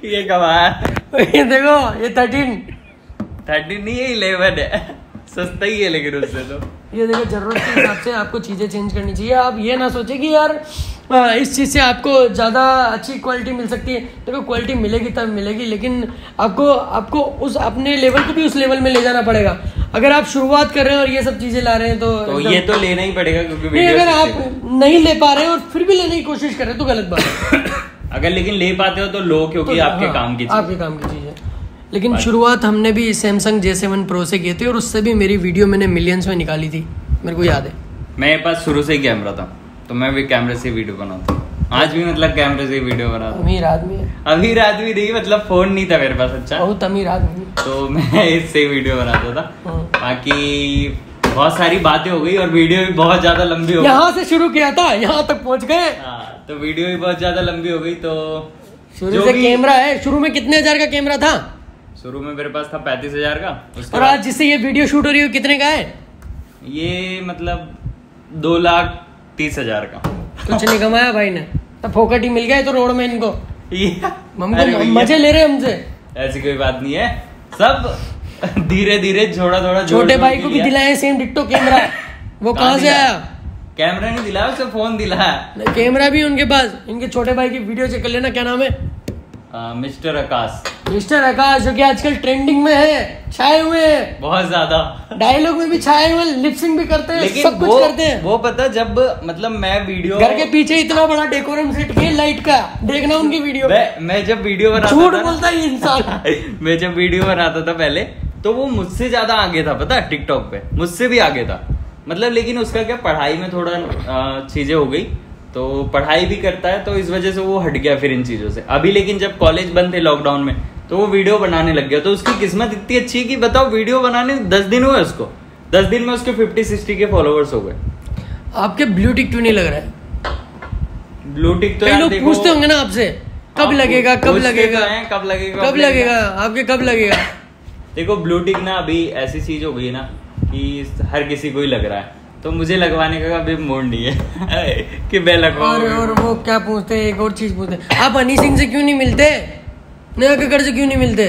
ये कमाया।
ये देखो, ये 13
नहीं है, 11 है, सस्ता ही है लेकिन उससे तो।
ये देखो, जरूरत के हिसाब से आपको चीजें चेंज करनी चाहिए। आप ये ना सोचे कि यार इस चीज से आपको ज्यादा अच्छी क्वालिटी मिल सकती है। देखो क्वालिटी मिलेगी तब मिलेगी, लेकिन आपको उस अपने लेवल को भी उस लेवल में ले जाना पड़ेगा। अगर आप शुरुआत कर रहे हैं और ये सब चीजें ला रहे हैं तो
ये तो लेना ही पड़ेगा, क्योंकि
अगर आप नहीं ले पा रहे हैं और फिर भी लेने की कोशिश कर रहे हैं तो गलत बात है।
अगर लेकिन ले पाते हो तो लो, क्योंकि आपके काम की
चीज है। लेकिन शुरुआत हमने भी सैमसंग J7 Pro से किए थे, और उससे भी मेरी वीडियो मैंने मिलियंस में निकाली थी, मेरे को याद है।
मेरे पास शुरू से ही कैमरा था, तो मैं भी कैमरे से वीडियो बनाता हूँ। आज भी मतलब कैमरे से वीडियो बनाता हूँ।
अमीर आदमी है।
अमीर आदमी नहीं, मतलब फोन नहीं था मेरे पास अच्छा,
बहुत अमीर आदमी, तो
मैं इससे वीडियो बनाता था। बाकी बहुत सारी बातें हो गई और वीडियो भी बहुत ज्यादा लंबी हो गई।
यहाँ से शुरू किया था, यहाँ तक पहुँच गए।
तो वीडियो भी बहुत ज्यादा लंबी हो गई। तो
शुरू से कैमरा है। शुरू में कितने हजार का कैमरा था?
शुरू में मेरे पास था 35,000 का।
और आज जिससे ये वीडियो शूट हो रही है कितने का है?
ये मतलब 2,30,000 का।
कुछ नहीं कमाया भाई ने, तो फोकट ही मिल गया तो रोड में इनको मजे ले रहे हमसे।
ऐसी कोई बात नहीं है, सब धीरे धीरे थोड़ा
छोटे भाई को भी दिलाया सेम डिट्टो कैमरा। वो कहाँ से आया?
कैमरा नहीं दिलाया उसे, फोन दिलाया।
कैमरा भी उनके पास। इनके छोटे भाई की वीडियो चेक कर लेना, क्या नाम है?
मिस्टर आकाश।
मिस्टर आकाश, जो कि आजकल ट्रेंडिंग में है, छाए हुए हैं बहुत ज्यादा, डायलॉग में भी छाए हुए, लिपसिंग भी करते हैं, सब कुछ करते हैं।
वो पता जब मतलब मैं वीडियो,
घर के पीछे इतना बड़ा डेकोरम सेट किया लाइट का, देखना उनकी वीडियो।
मैं जब वीडियो बनाता
था, झूठ बोलता है इंसान।
मैं जब वीडियो बनाता था पहले, तो वो मुझसे ज्यादा आगे था, पता है, टिकटॉक पे मुझसे भी आगे था मतलब। लेकिन उसका क्या, पढ़ाई में थोड़ा चीजें हो गई, तो पढ़ाई भी करता है, तो इस वजह से वो हट गया फिर इन चीजों से। अभी लेकिन जब कॉलेज बंद थे लॉकडाउन में, तो वो वीडियो बनाने लग गया। तो उसकी किस्मत इतनी अच्छी है कि बताओ, वीडियो बनाने 10 दिन हुए उसको, 10 दिन में उसके 50-60 के फॉलोवर्स हो गए।
आपके ब्लू टिक क्यों नहीं लग रहा है?
ब्लू टिक तो
लोग पूछते होंगे ना आपसे, कब लगेगा कब लगेगा कब लगेगा, कब लगेगा आपके, कब लगेगा?
देखो ब्लू टिक ना अभी ऐसी चीज हो गई ना कि हर किसी को ही लग रहा है, तो मुझे लगवाने का अभी मूड नहीं है कि मैं लगवाऊं।
और वो क्या पूछते हैं, एक और चीज पूछते हैं, आप हनी सिंह से क्यों नहीं मिलते, नेहा कक्कड़ से क्यों नहीं मिलते?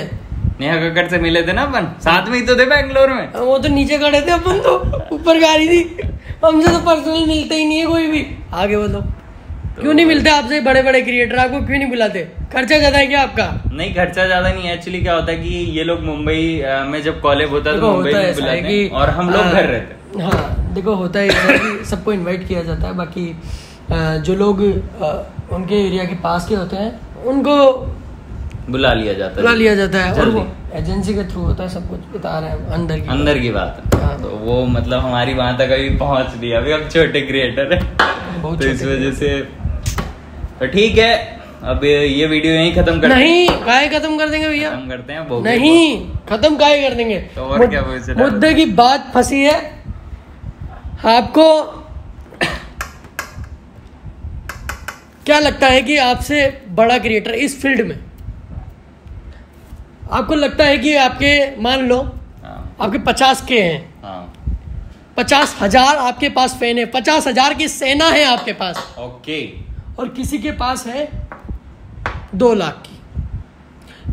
नेहा कक्कड़ से मिले थे ना अपन, साथ में ही तो थे बैंगलोर में।
वो तो नीचे खड़े थे, अपन तो ऊपर गाड़ी थी। हमसे तो पर्सनल मिलते ही नहीं है कोई भी। आगे बोलो, क्यों नहीं मिलते आपसे बड़े बड़े क्रिएटर, आपको क्यों नहीं बुलाते? खर्चा ज्यादा है क्या आपका?
नहीं, खर्चा ज्यादा नहीं है। एक्चुअली क्या होता है कि ये लोग मुंबई में जब कॉलेज होता है तो मुंबई में बुलाते हैं और हम लोग घर रहते हैं।
हाँ देखो, होता है कि सबको इनवाइट किया जाता है, बाकी जो लोग उनके एरिया के पास के होते हैं उनको
बुला लिया जाता है
और वो एजेंसी के थ्रू होता है, सब कुछ बता रहे हैं अंदर की बात
है। हाँ। तो वो मतलब हमारी वहां तक अभी पहुंच नहीं, अभी हम छोटे क्रिएटर है, तो इस वजह से तो ठीक है। अब ये वीडियो यहीं खत्म करते हैं।
नहीं, काहे खत्म कर देंगे भैया?
खत्म करते हैं।
नहीं, खत्म काहे कर देंगे?
तो और क्या
मुद्दे की बात फंसी है। आपको क्या लगता है कि आपसे बड़ा क्रिएटर इस फील्ड में आपको लगता है कि आपके मान लो आपके 50K हैं, 50,000 आपके पास फैन है, 50,000 की सेना है आपके पास,
ओके,
और किसी के पास है 2 लाख की,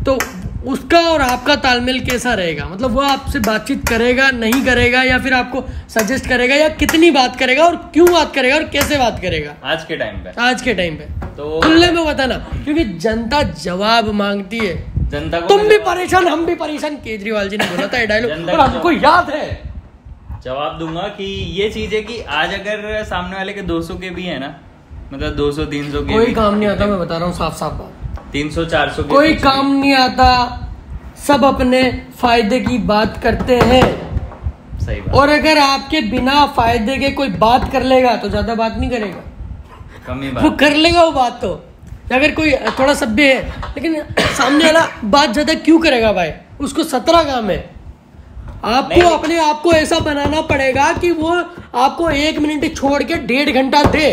तो उसका और आपका तालमेल कैसा रहेगा? मतलब वो आपसे बातचीत करेगा, नहीं करेगा, या फिर आपको सजेस्ट करेगा, या कितनी बात करेगा और क्यों बात करेगा और कैसे बात करेगा
आज के टाइम पे?
आज के टाइम पे
तो
खुले में बताना, क्योंकि जनता जवाब मांगती है।
जनता को
तुम भी परेशान, हम भी परेशान, केजरीवाल जी ने बोला था ये डायलॉग और हमको याद है।
जवाब दूंगा कि ये चीज है कि आज अगर सामने वाले के 200 के भी है ना, मतलब 200-300 के
कोई काम नहीं आता, मैं बता रहा हूँ साफ साफ बात,
300-400
कोई काम नहीं आता, सब अपने फायदे की बात करते हैं।
सही बात।
और अगर आपके बिना फायदे के कोई बात कर लेगा तो ज्यादा बात नहीं करेगा,
कम ही
वो
बात
कर लेगा वो बात। तो अगर कोई थोड़ा सभ्य है, लेकिन सामने वाला बात ज्यादा क्यों करेगा भाई? उसको 17 काम है। आपको अपने आप को ऐसा बनाना पड़ेगा कि वो आपको 1 मिनट छोड़ के 1.5 घंटा दे।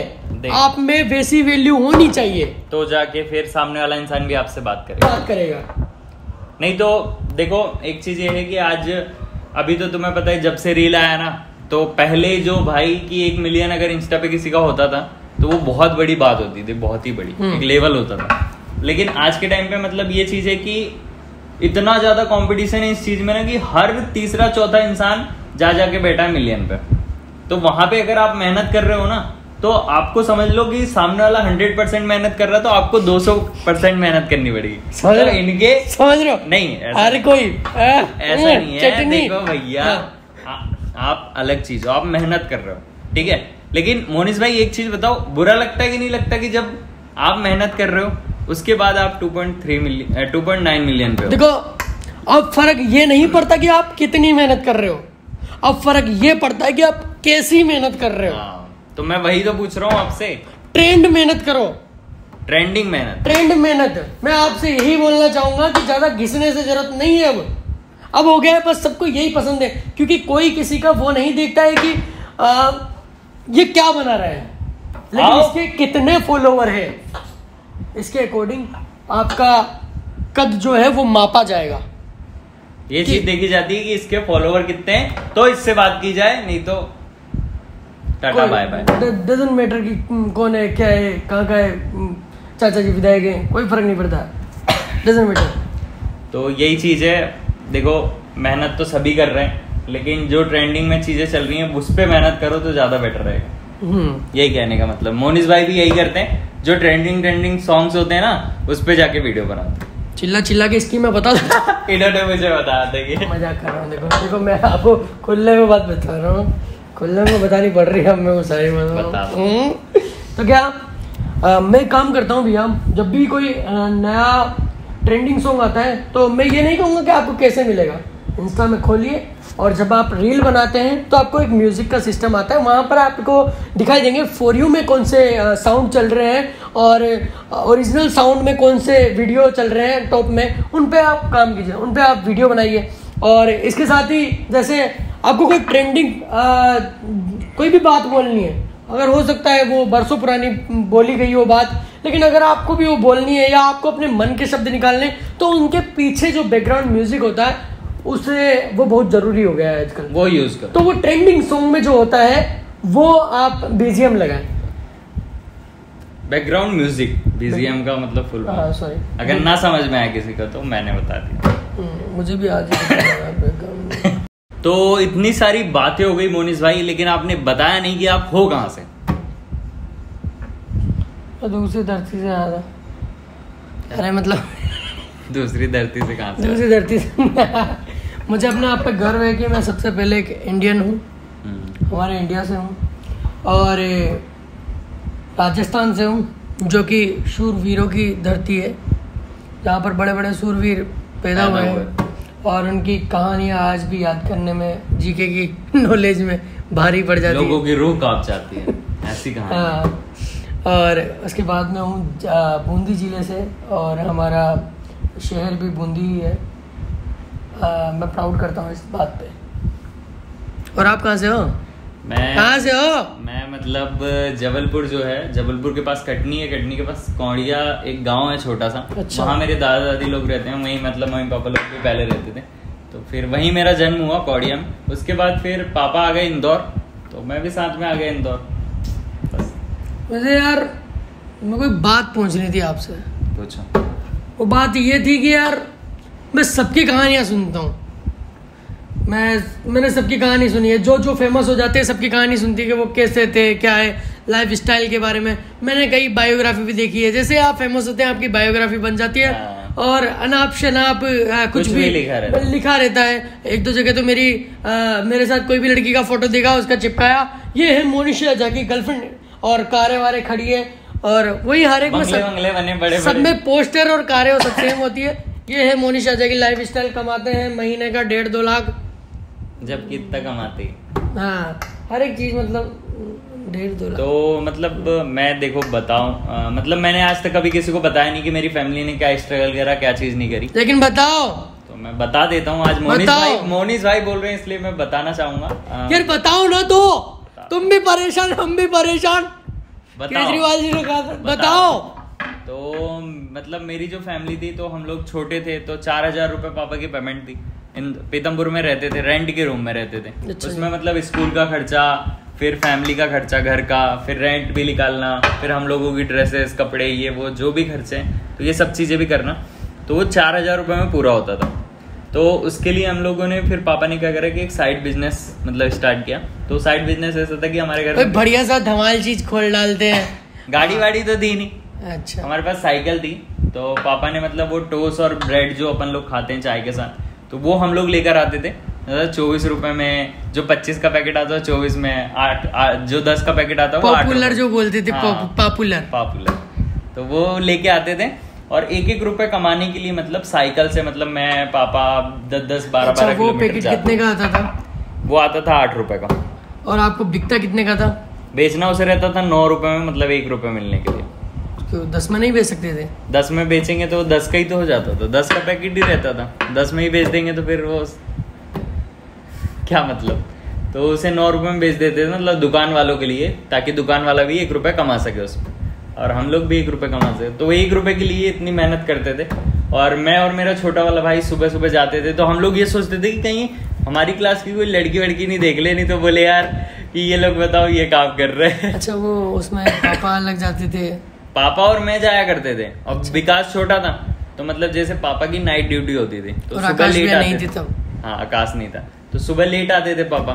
आप में वैसी वैल्यू होनी चाहिए, तो
जाके फिर सामने वाला इंसान भी आपसे बात करेगा। नहीं तो देखो, एक चीज ये है कि आज अभी तो तुम्हें पता है, जब से रील आया ना, तो पहले जो भाई की 1 मिलियन अगर इंस्टा पे किसी का होता था तो वो बहुत बड़ी बात होती थी, बहुत ही बड़ी, एक लेवल होता था। लेकिन आज के टाइम पे मतलब ये चीज है कि इतना ज्यादा कंपटीशन है इस चीज में ना, कि हर तीसरा चौथा इंसान जाके बैठा है मिलियन पे। तो वहां पे अगर आप मेहनत कर रहे हो ना, तो आपको समझ लो कि सामने वाला 100% मेहनत कर रहा है, तो आपको 200% मेहनत करनी पड़ेगी।
समझ रहे हो?
इनके
समझ रहे हो?
नहीं,
हर कोई
ऐसा नहीं है। देखो भैया, आप अलग चीज हो, आप मेहनत कर रहे हो, ठीक है। लेकिन मोनिश भाई एक चीज बताओ, बुरा लगता है कि नहीं लगता कि जब आप मेहनत कर रहे हो उसके बाद आप 2.9 मिलियन पे हो?
देखो, अब फर्क ये नहीं पड़ता कि आप कितनी मेहनत कर रहे हो, अब फर्क ये पड़ता है कि आप कैसी मेहनत कर रहे हो।
तो मैं वही तो पूछ रहा हूँ आपसे।
ट्रेंड मेहनत करो,
ट्रेंडिंग मेहनत,
ट्रेंड मेहनत। मैं आपसे यही बोलना चाहूंगा कि ज्यादा घिसने से जरूरत नहीं है। अब हो गया है, बस सबको यही पसंद है, क्योंकि कोई किसी का वो नहीं देखता है कि ये क्या बना रहा है, लेकिन इसके कितने फॉलोवर है, इसके अकॉर्डिंग आपका कद जो है वो मापा जाएगा।
ये चीज देखी जाती है कि इसके फॉलोवर कितने हैं, तो इससे बात की जाए, नहीं तो tata bye bye.
Doesn't matter कि कौन है, क्या है, कहाँ का है, चाचा जी विधायक है, कोई फर्क नहीं पड़ता, डजंट मैटर।
तो यही चीज है, देखो मेहनत तो सभी कर रहे हैं, लेकिन जो ट्रेंडिंग में चीजें चल रही हैं उस पे मेहनत करो तो ज्यादा बेटर रहेगा। यही कहने का मतलब। मोनिश भाई भी यही करते हैं, जो ट्रेंडिंग सॉन्ग्स होते हैं ना, उस पे जाके वीडियो बनाते हैं।
चिल्ला के इसकी मैं बता दूं,
इन्होंने मुझे बता देंगे, मजाक
कर रहा हूँ। देखो मैं आपको खुले में बात बता रहा हूँ, खुले में बतानी पड़ रही है हमें वो सारी बात। तो क्या मैं काम करता हूँ भैया, जब भी कोई नया ट्रेंडिंग सॉन्ग आता है तो मैं ये नहीं कहूँगा कि आपको कैसे मिलेगा। इंस्टा में खोलिए और जब आप रील बनाते हैं तो आपको एक म्यूजिक का सिस्टम आता है, वहाँ पर आपको दिखाई देंगे फॉर यू में कौन से साउंड चल रहे हैं और ओरिजिनल साउंड में कौन से वीडियो चल रहे हैं टॉप में, उन पे आप काम कीजिए, उन पे आप वीडियो बनाइए। और इसके साथ ही जैसे आपको कोई ट्रेंडिंग कोई भी बात बोलनी है, अगर हो सकता है वो बरसों पुरानी बोली गई वो बात, लेकिन अगर आपको भी वो बोलनी है या आपको अपने मन के शब्द निकालने, तो उनके पीछे जो बैकग्राउंड म्यूजिक होता है उससे वो बहुत जरूरी हो गया है आजकल,
वो यूज करो।
तो वो ट्रेंडिंग सॉन्ग में जो होता है वो आप बीजीएम लगाएं,
बैकग्राउंड म्यूजिक। बीजीएम का मतलब फुल
सॉरी,
अगर ना समझ में आया किसी का तो मैंने बता दिया,
मुझे भी आज ही
तो इतनी सारी बातें हो गई मोनिश भाई, लेकिन आपने बताया नहीं कि आप हो कहाँ से।
दूसरी धरती से आया था। अरे मतलब
दूसरी धरती से कहाँ से?
दूसरी धरती से मुझे अपने आप पे गर्व है कि मैं सबसे पहले एक इंडियन हूँ, हमारे इंडिया से हूँ और राजस्थान से हूँ, जो कि शूरवीरों की धरती है, जहाँ पर बड़े बड़े शूरवीर पैदा हुए हैं और उनकी कहानियाँ आज भी याद करने में, जीके की नॉलेज में भारी पड़ जाती है,
लोगों की रूह कांप जाती है ऐसी कहानी।
और उसके बाद में हूँ बूंदी जिले से और हमारा शहर भी बूंदी ही है। मैं प्राउड करता हूँ इस बात पे। और आप कहाँ से हो? कहाँ से हो?
मैं मतलब जबलपुर जो है, जबलपुर के पास कटनी है, कटनी के पास कौड़िया एक गांव है छोटा सा। अच्छा। वहाँ मेरे दादा दादी लोग रहते हैं, वहीं मतलब मम्मी पापा लोग भी पहले रहते थे, तो फिर वहीं मेरा जन्म हुआ कौड़िया में। उसके बाद फिर पापा आ गए इंदौर, तो मैं भी साथ में आ गया इंदौर। बस।
वैसे यार मैं कोई बात पूछनी थी आपसे।
पूछो।
वो बात ये थी कि यार मैं सबकी कहानियाँ सुनता हूँ, मैंने सबकी कहानी सुनी है, जो फेमस हो जाते हैं सबकी कहानी सुनती है कि वो कैसे थे, क्या है लाइफ स्टाइल के बारे में। मैंने कई बायोग्राफी भी देखी है, जैसे आप फेमस होते हैं आपकी बायोग्राफी बन जाती है और अनाप शनाप कुछ भी लिखा रहता है। एक दो जगह तो मेरे साथ कोई भी लड़की का फोटो देखा, उसका चिपकाया ये है मोनिशा झा की गर्लफ्रेंड, और कारें वारे खड़ी है, और वही हर एक में सब में पोस्टर और कारें सब सेम होती है। ये है मोनिशा झा की लाइफ स्टाइल, कमाते हैं महीने का 1.5-2 लाख,
जबकि इतना कमाती।
हाँ, हर एक चीज मतलब 1.5-2 लाख।
तो मतलब मैं देखो बताऊं, मतलब मैंने आज तक कभी किसी को बताया नहीं कि मेरी फैमिली ने क्या स्ट्रगल करा, क्या चीज नहीं करी,
लेकिन बताओ।
तो मैं बता देता हूँ। आज मोनिश भाई बोल रहे हैं इसलिए मैं बताना चाहूंगा।
यार बताओ ना, तो तुम भी परेशान हम भी परेशान, केजरीवाल जी ने कहा था। बताओ।
तो मतलब मेरी जो फैमिली थी, तो हम लोग छोटे थे तो 4,000 रुपए पापा की पेमेंट थी। पीतमपुर में रहते थे, रेंट के रूम में रहते थे। अच्छा। उसमें मतलब स्कूल का खर्चा, फिर फैमिली का खर्चा घर का, फिर रेंट भी निकालना, फिर हम लोगों की ड्रेसेस कपड़े ये वो जो भी खर्चे हैं, तो ये सब चीजें भी करना, तो वो 4,000 रुपए में पूरा होता था। तो उसके लिए हम लोगों ने, फिर पापा ने क्या करा कि एक साइड बिजनेस मतलब स्टार्ट किया। तो साइड बिजनेस ऐसा था कि हमारे घर में
बढ़िया सा धमाल चीज खोल डालते हैं। गाड़ी
वाड़ी तो थी नहीं।
अच्छा।
हमारे पास साइकिल थी, तो पापा ने मतलब वो टोस्ट और ब्रेड जो अपन लोग खाते हैं चाय के साथ, तो वो हम लोग लेकर आते थे। 24 रुपए में जो 25 का पैकेट आता था, 24 में 8 जो 10 का पैकेट आता था,
पॉपुलर जो बोलते थे। हाँ, पॉपुलर।
तो वो लेके आते थे, और 1-1 रुपए कमाने के लिए मतलब साइकिल से मतलब मैं पापा 10-10 12-12
किलोमीटर। वो पैकेट कितने का आता था?
वो आता था 8 रुपए का।
और आपको बिकता कितने का था?
बेचना उसे रहता था 9 रुपए में, मतलब 1 रुपए मिलने के लिए।
10 में नहीं बेच सकते थे?
10 में बेचेंगे तो 10 का ही तो हो जाता था, 10 का पैकेट ही रहता था। 10 में ही बेच देंगे तो फिर वो क्या मतलब, तो उसे 9 रुपए में बेच देते थे, मतलब दुकान वालों के लिए, ताकि दुकान वाला भी 1 रुपए कमा सके उसमें, और हम लोग भी 1 रुपए कमा सके। तो 1 रुपए के लिए इतनी मेहनत करते थे। और मैं और मेरा छोटा वाला भाई सुबह सुबह जाते थे, तो हम लोग ये सोचते थे कि कहीं हमारी क्लास की कोई लड़की वड़की नहीं देख ले, नहीं तो बोले यार कि ये लोग बताओ ये काम कर रहे हैं।
अच्छा, वो उसमें पापा लग जाते थे?
पापा और मैं जाया करते थे, और अच्छा। विकास छोटा था, तो मतलब जैसे पापा की नाइट ड्यूटी होती थी, तो सुबह लेट आते थे तब। हाँ, आकाश नहीं था, तो सुबह लेट आते थे पापा।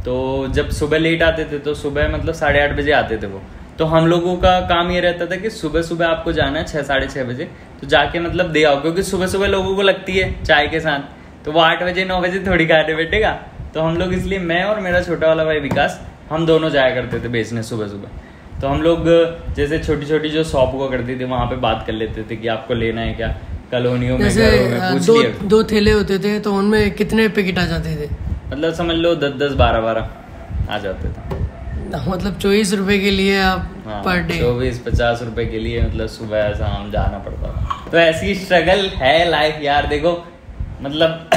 तो जब सुबह लेट आते थे, तो सुबह मतलब 8:30 बजे आते थे वो। तो हम लोगों का काम ये रहता था कि सुबह सुबह आपको जाना है 6-6:30 बजे, तो जाके मतलब दे आओ, क्योंकि सुबह सुबह लोगों को लगती है चाय के साथ, तो वो 8 बजे 9 बजे थोड़ी खाने बैठेगा। तो हम लोग इसलिए, मैं और मेरा छोटा वाला भाई विकास, हम दोनों जाया करते थे बेचने सुबह सुबह। तो हम लोग जैसे छोटी छोटी जो शॉप हुआ करती थी, वहाँ पे बात कर लेते थे कि आपको लेना है क्या, कॉलोनियों में, घरों में पूछ लिया।
2 ठेले होते थे, तो उनमें कितने पैकेट आ जाते थे?
मतलब समझ लो 10-10 12-12 आ जाते थे।
मतलब 24 रुपए के लिए आप पर डे?
24-50 रुपए के लिए मतलब सुबह शाम जाना पड़ता था। तो ऐसी स्ट्रगल है लाइफ यार। देखो मतलब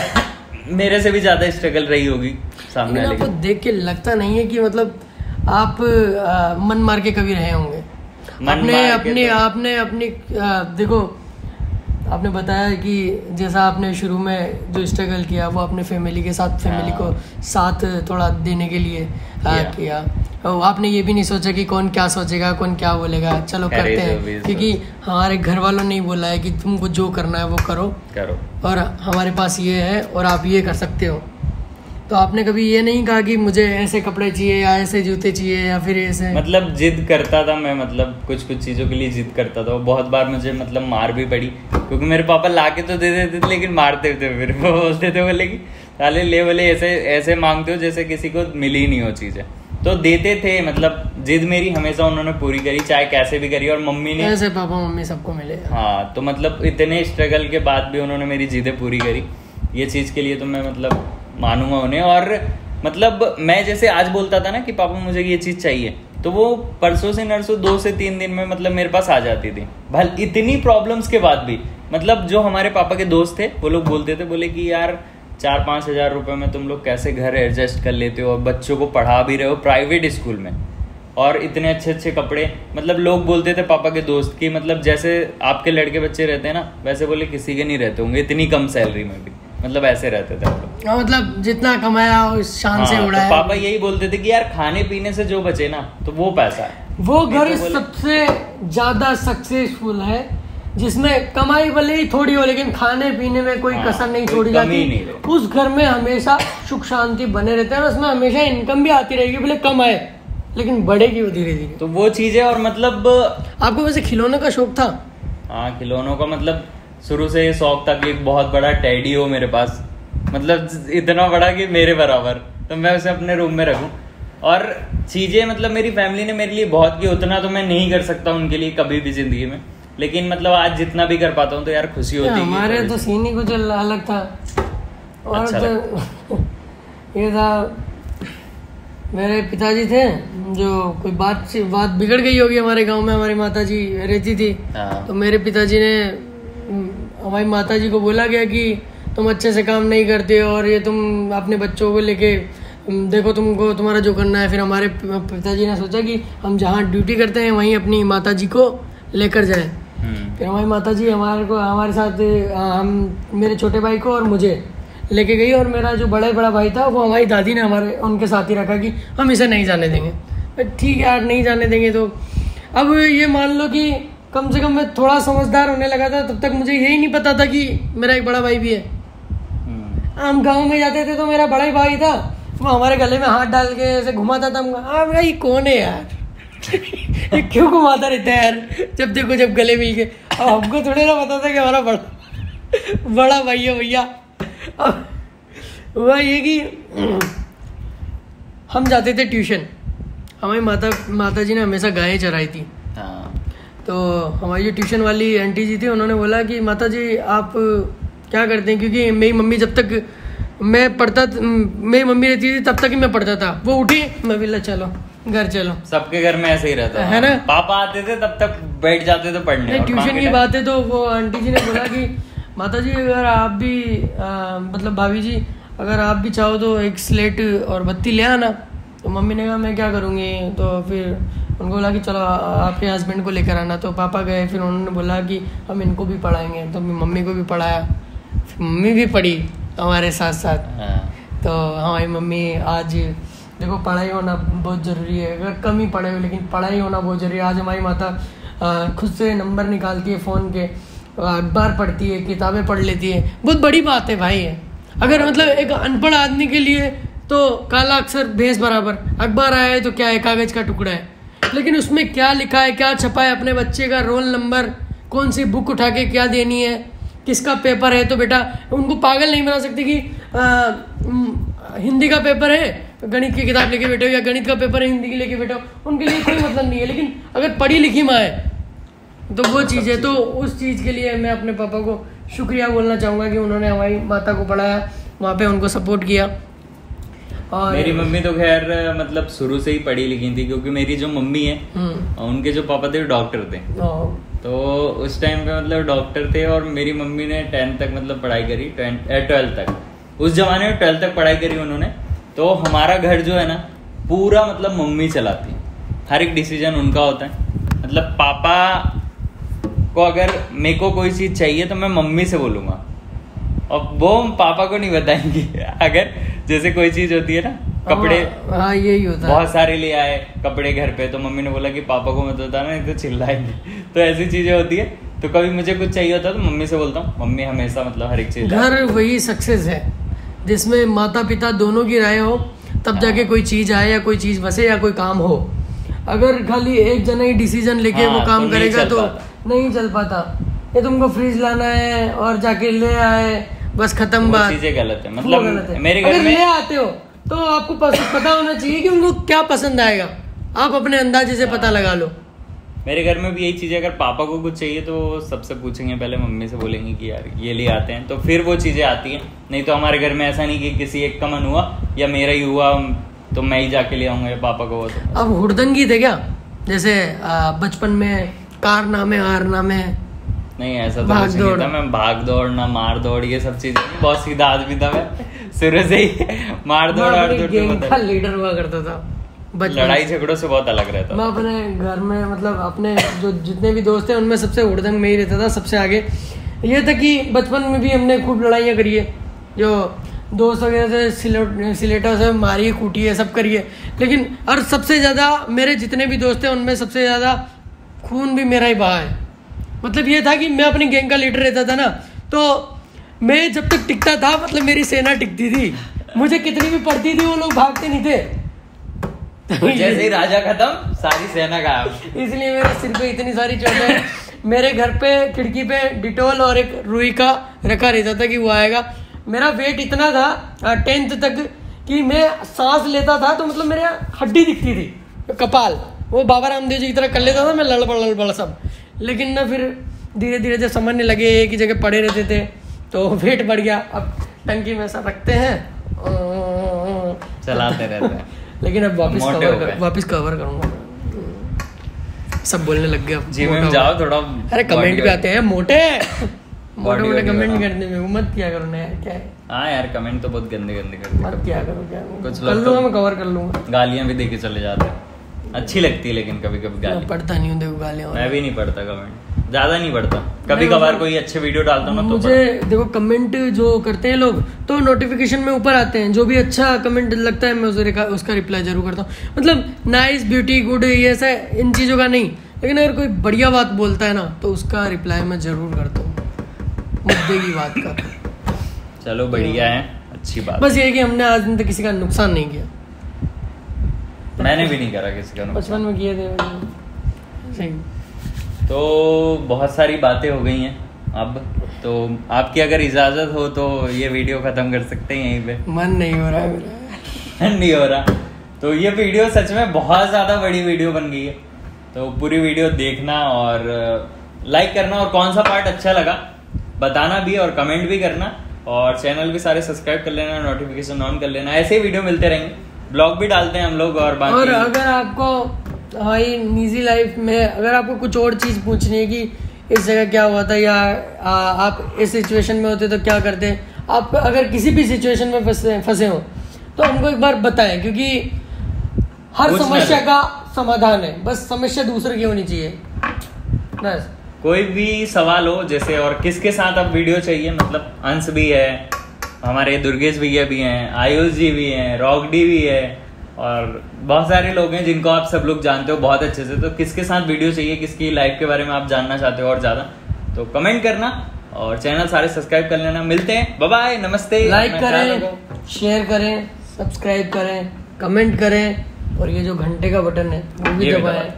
मेरे से भी ज्यादा स्ट्रगल रही होगी सामने।
आपको देख के लगता नहीं है कि मतलब आप मन मार के कभी रहे होंगे? आपने देखो, आपने बताया कि जैसा आपने शुरू में जो स्ट्रगल किया वो अपने फैमिली के साथ, फैमिली को साथ थोड़ा देने के लिए किया। आपने ये भी नहीं सोचा कि कौन क्या सोचेगा, कौन क्या बोलेगा, चलो करते हैं, क्योंकि हमारे घर वालों ने ही बोला है कि तुमको जो करना है वो करो, और हमारे पास ये है और आप ये कर सकते हो। तो आपने कभी ये नहीं कहा कि मुझे ऐसे कपड़े चाहिए या ऐसे जूते चाहिए या फिर ऐसे?
मतलब जिद करता था मैं, मतलब कुछ चीज़ों के लिए जिद करता था। बहुत बार मुझे मतलब मार भी पड़ी, क्योंकि मेरे पापा लाके तो दे देते थे लेकिन मारते थे। फिर वो बोलते थे बोले कि साले ले बोले ऐसे मांगते हो जैसे किसी को मिली नहीं हो चीज़ें। तो देते थे, मतलब जिद मेरी हमेशा उन्होंने पूरी करी, चाहे कैसे भी करी। और मम्मी ने,
ऐसे पापा मम्मी सबको मिले।
हाँ, तो मतलब इतने स्ट्रगल के बाद भी उन्होंने मेरी जिदें पूरी करी। ये चीज़ के लिए तो मैं मतलब मानूंगा उन्हें। और मतलब मैं जैसे आज बोलता था ना कि पापा मुझे ये चीज़ चाहिए, तो वो परसों से नरसों 2 से 3 दिन में मतलब मेरे पास आ जाती थी। भल इतनी प्रॉब्लम्स के बाद भी, मतलब जो हमारे पापा के दोस्त थे वो लोग बोलते थे, बोले कि यार 4-5 हज़ार रुपये में तुम लोग कैसे घर एडजस्ट कर लेते हो और बच्चों को पढ़ा भी रहे हो प्राइवेट स्कूल में, और इतने अच्छे अच्छे कपड़े। मतलब लोग बोलते थे पापा के दोस्त की, मतलब जैसे आपके लड़के बच्चे रहते हैं ना, वैसे बोले किसी के नहीं रहते होंगे इतनी कम सैलरी में भी, मतलब ऐसे रहते थे।
मतलब जितना कमाया उस शान से उड़ाया।
तो पापा यही बोलते थे कि यार खाने पीने से जो बचे ना तो वो पैसा है।
वो घर सबसे ज्यादा सक्सेसफुल है जिसमें कमाई भले ही थोड़ी हो लेकिन खाने पीने में कोई कसर नहीं छोड़ी जाती। उस घर में हमेशा सुख शांति बने रहते हैं और उसमें हमेशा इनकम भी आती रहेगी, भले कम आए लेकिन बढ़ेगी वो धीरे धीरे।
तो वो चीजें। और मतलब
आपको वैसे खिलौनों का शौक था?
हाँ, खिलौनों का मतलब शुरू से ये शौक था कि एक बहुत बड़ा टेडी हो मेरे पास, मतलब इतना बड़ा कि मेरे बराबर, तो मैं उसे अपने रूम में रखूं। और चीजें मतलब मेरी फैमिली ने मेरे लिए बहुत की, उतना तो मैं नहीं कर सकता उनके लिए कभी भी जिंदगी में, लेकिन मतलब आज जितना भी कर पाता हूँ तो यार खुशी होती है।
हमारे तो सीन ही कुछ अलग था। और
अच्छा
तो ये था, मेरे पिताजी थे जो कोई बात बिगड़ गई होगी हमारे गांव में, हमारी माताजी रहती थी। तो मेरे पिताजी ने हमारी माताजी को बोला गया कि तुम अच्छे से काम नहीं करते और ये तुम अपने बच्चों को लेके देखो, तुमको तुम्हारा जो करना है। फिर हमारे पिताजी ने सोचा कि हम जहाँ ड्यूटी करते हैं वहीं अपनी माताजी को लेकर जाए। फिर हमारी माताजी हमारे साथ हम मेरे छोटे भाई को और मुझे लेके गई, और मेरा जो बड़ा भाई था वो हमारी दादी ने उनके साथ ही रखा कि हम इसे नहीं जाने देंगे। ठीक है यार, नहीं जाने देंगे। तो अब ये मान लो कि कम से कम मैं थोड़ा समझदार होने लगा था, तब तक मुझे यही नहीं पता था कि मेरा एक बड़ा भाई भी है। हम गाँव में जाते थे तो मेरा बड़ा ही भाई था, वो हमारे गले में हाथ डाल के ऐसे घुमाता था। ये कौन है यार ये क्यों घुमाता रहता है यार, जब देखो जब गले मिल के। अब हमको थोड़े ना पता था कि हमारा बड़ा भाई है भैया। हुआ ये कि हम जाते थे ट्यूशन, हमारी माता जी ने हमेशा गायें चराई थी। तो हमारी जो ट्यूशन वाली आंटी जी थी उन्होंने बोला कि माता जी आप क्या करते हैं, क्योंकि मेरी मम्मी जब तक मेरी मम्मी रहती थी तब तक ही मैं पढ़ता था। वो उठी, मैं बोला चलो घर चलो।
सबके घर में ऐसे ही रहता
है ना,
पापा आते थे तब तक बैठ जाते थे पढ़ने।
ट्यूशन की बात है तो वो आंटी जी ने बोला कि माता जी अगर आप भी मतलब भाभी जी अगर आप भी चाहो तो एक स्लेट और बत्ती ले आना। तो मम्मी ने कहा मैं क्या करूँगी, तो फिर उनको बोला कि चलो आपके हस्बैंड को लेकर आना। तो पापा गए, फिर उन्होंने बोला कि हम इनको भी पढ़ाएंगे, तो मम्मी को भी पढ़ाया, फिर मम्मी भी पढ़ी हमारे साथ साथ। तो हमारी मम्मी आज देखो पढ़ाई होना बहुत ज़रूरी है, अगर कम ही पढ़े हो लेकिन पढ़ाई होना बहुत ज़रूरी है। आज हमारी माता खुद से नंबर निकालती है फ़ोन के, अखबार पढ़ती है, किताबें पढ़ लेती है, बहुत बड़ी बात है भाई है। अगर मतलब एक अनपढ़ आदमी के लिए तो काला अक्षर भैंस बराबर, अखबार आया है तो क्या है, कागज़ का टुकड़ा है, लेकिन उसमें क्या लिखा है, क्या छपा है, अपने बच्चे का रोल नंबर, कौन सी बुक उठा के क्या देनी है, किसका पेपर है। तो बेटा उनको पागल नहीं बना सकते कि हिंदी का पेपर है गणित की किताब लेके बैठो, या गणित का पेपर है हिंदी की लेके बैठो, उनके लिए कोई मतलब नहीं है। लेकिन अगर पढ़ी लिखी माँ है तो वो चीज़ है। तो उस चीज़ के लिए मैं अपने पापा को शुक्रिया बोलना चाहूँगा कि उन्होंने हमारी माता को पढ़ाया, वहाँ पे उनको सपोर्ट किया। और
मेरी मम्मी तो खैर मतलब शुरू से ही पढ़ी लिखी थी, क्योंकि मेरी जो मम्मी है उनके जो पापा थे वो डॉक्टर थे। तो उस टाइम पे मतलब डॉक्टर थे, और मेरी मम्मी ने 10th तक मतलब पढ़ाई करी, 12th तक, उस जमाने में 12th तक पढ़ाई करी उन्होंने। तो हमारा घर जो है ना पूरा मतलब मम्मी चलाती है, हर एक डिसीजन उनका होता है। मतलब पापा को अगर मेरे को कोई चीज़ चाहिए तो मैं मम्मी से बोलूँगा, और वो पापा को नहीं बताएंगे। अगर जैसे कोई चीज़ होती है ना, कपड़े,
हाँ यही होता है,
बहुत सारे ले आए कपड़े घर पे, तो मम्मी ने बोला कि पापा को मत बताना नहीं तो चिल्लाएंगे। तो ऐसी चीजें होती है। तो कभी मुझे कुछ चाहिए होता है तो मम्मी से बोलता हूँ, मम्मी हमेशा मतलब हर एक चीज।
घर वही सक्सेस है जिसमें माता पिता दोनों की राय हो, तब जाके कोई चीज आए या कोई चीज बसे या कोई काम हो। अगर खाली एक जना ही डिसीजन लेके वो काम करेगा तो नहीं चल पाता। ये तुमको फ्रिज लाना है और जाके ले आए, बस खत्म बात।
चीजें गलत है। मतलब मेरे घर में
ले आते हो तो आपको पता होना चाहिए कि उनको क्या पसंद आएगा, आप अपने अंदाजे से पता लगा लो।
मेरे घर में भी यही चीज़ है, अगर पापा को कुछ चाहिए तो सबसे पूछेंगे, पहले मम्मी से बोलेंगे कि यार ये ले आते हैं, तो फिर वो चीज़ें आती हैं। नहीं तो हमारे घर में ऐसा नहीं कि किसी एक का मन हुआ या मेरा ही हुआ तो मैं ही जाके ले आऊँगा या पापा को। तो
अब हुड़दंगी थे क्या, जैसे बचपन में कारनामे
नहीं ऐसा तो कुछ नहीं था, मैं भाग दौड़ ना मार दौड़ ये सब चीजें, बहुत सीधा आदमी था मैं शुरू से ही। मार दौड़
का लीडर हुआ करता था,
लड़ाई झगड़ों से बहुत अलग रहता।
मैं अपने घर में मतलब अपने जो जितने भी दोस्त हैं उनमें सबसे उड़दंग में ही रहता था, सबसे आगे। ये था कि बचपन में भी हमने खूब लड़ाइयाँ करी है, जो दोस्त वगैरह से सिलेटा से मारी कूटी है, सब करी है। लेकिन और सबसे ज़्यादा मेरे जितने भी दोस्त हैं उनमें सबसे ज़्यादा खून भी मेरा ही बहा है। मतलब ये था कि मैं अपनी गैंग का लीडर रहता था ना, तो मैं जब तक टिकता था मतलब मेरी सेना टिकती थी, मुझे कितनी भी पड़ती थी वो लोग भागते नहीं थे।
तो जैसे ही राजा खत्म सारी सेना गायब।
इसलिए मेरे सिर पे इतनी सारी चोटें। मेरे घर पे खिड़की पे डिटोल और एक रुई का रखा रहता था कि वो आएगा। मेरा वेट इतना था 10th तक कि मैं सांस लेता था तो मतलब मेरे हड्डी दिखती थी, कपाल वो बाबा रामदेव जी की तरह कर लेता था मैं, लड़बड़ सब। लेकिन ना फिर धीरे धीरे जब समझने लगे एक ही जगह पड़े रहते थे तो वेट बढ़ गया। अब टंकी में ऐसा रखते हैं,
चलाते रहते हैं।
लेकिन अब वापस कवर करूंगा, सब बोलने लग गए।
जिम में जाओ थोड़ा।
अरे कमेंट भी आते हैं मोटे मोटे कमेंट करने में, मत क्या करो ना यार, क्या है।
हाँ यार कमेंट तो बहुत गंदे करते,
मत क्या करो, क्या
कुछ
कर लूंगा मैं, कवर कर लूंगा।
गालियां भी देके चले जाते हैं, अच्छी लगती है लेकिन कभी कभी गाली।
पढ़ता नहीं हूँ देखो गालियां,
मैं भी नहीं पढ़ता कमेंट, ज्यादा नहीं पढ़ता, कभी कभार कोई अच्छे वीडियो डालता हूँ ना तो
मुझे देखो कमेंट जो करते हैं लोग तो नोटिफिकेशन में ऊपर आते हैं, जो भी अच्छा कमेंट लगता है मैं उसका रिप्लाई जरूर करता हूँ। मतलब नाइस, ब्यूटी, गुड, ये ऐसा इन चीज़ों का नहीं, लेकिन अगर कोई बढ़िया बात बोलता है ना तो उसका रिप्लाई मैं जरूर करता हूँ, मुद्दे की बात का।
चलो बढ़िया है, अच्छी बात।
बस ये कि हमने आज तक किसी का नुकसान नहीं किया,
मैंने भी नहीं करा किसी का,
बचपन में किए थे सही।
तो बहुत सारी बातें हो गई हैं, अब तो आपकी अगर इजाजत हो तो ये वीडियो खत्म कर सकते हैं यहीं पे।
मन नहीं हो रहा है मेरा।
नहीं हो रहा तो ये वीडियो सच में बहुत ज्यादा बड़ी वीडियो बन गई है, तो पूरी वीडियो देखना और लाइक करना, और कौन सा पार्ट अच्छा लगा बताना भी, और कमेंट भी करना, और चैनल भी सारे सब्सक्राइब कर लेना, नोटिफिकेशन ऑन कर लेना। ऐसे ही वीडियो मिलते रहेंगे, ब्लॉग भी डालते हैं हम लोग। और बाकी
और अगर आपको हमारी निजी लाइफ में अगर आपको कुछ और चीज़ पूछनी है कि इस जगह क्या हुआ था, या आप इस सिचुएशन में होते तो क्या करते, आप अगर किसी भी सिचुएशन में फंसे हो तो हमको एक बार बताएं, क्योंकि हर समस्या का समाधान है, बस समस्या दूसरे की होनी चाहिए बस। कोई
भी सवाल हो जैसे, और किसके साथ अब वीडियो चाहिए, मतलब अंश भी है, हमारे दुर्गेश भैया भी हैं, आयुष जी भी हैं, रॉकडी भी है, और बहुत सारे लोग हैं जिनको आप सब लोग जानते हो बहुत अच्छे से। तो किसके साथ वीडियो चाहिए, किसकी लाइफ के बारे में आप जानना चाहते हो और ज़्यादा, तो कमेंट करना, और चैनल सारे सब्सक्राइब कर लेना। मिलते हैं, बाय बाय, नमस्ते।
लाइक करें, शेयर करें, सब्सक्राइब करें, कमेंट करें, और ये जो घंटे का बटन है वो भी दबाएं।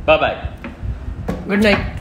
Bye bye,
good night.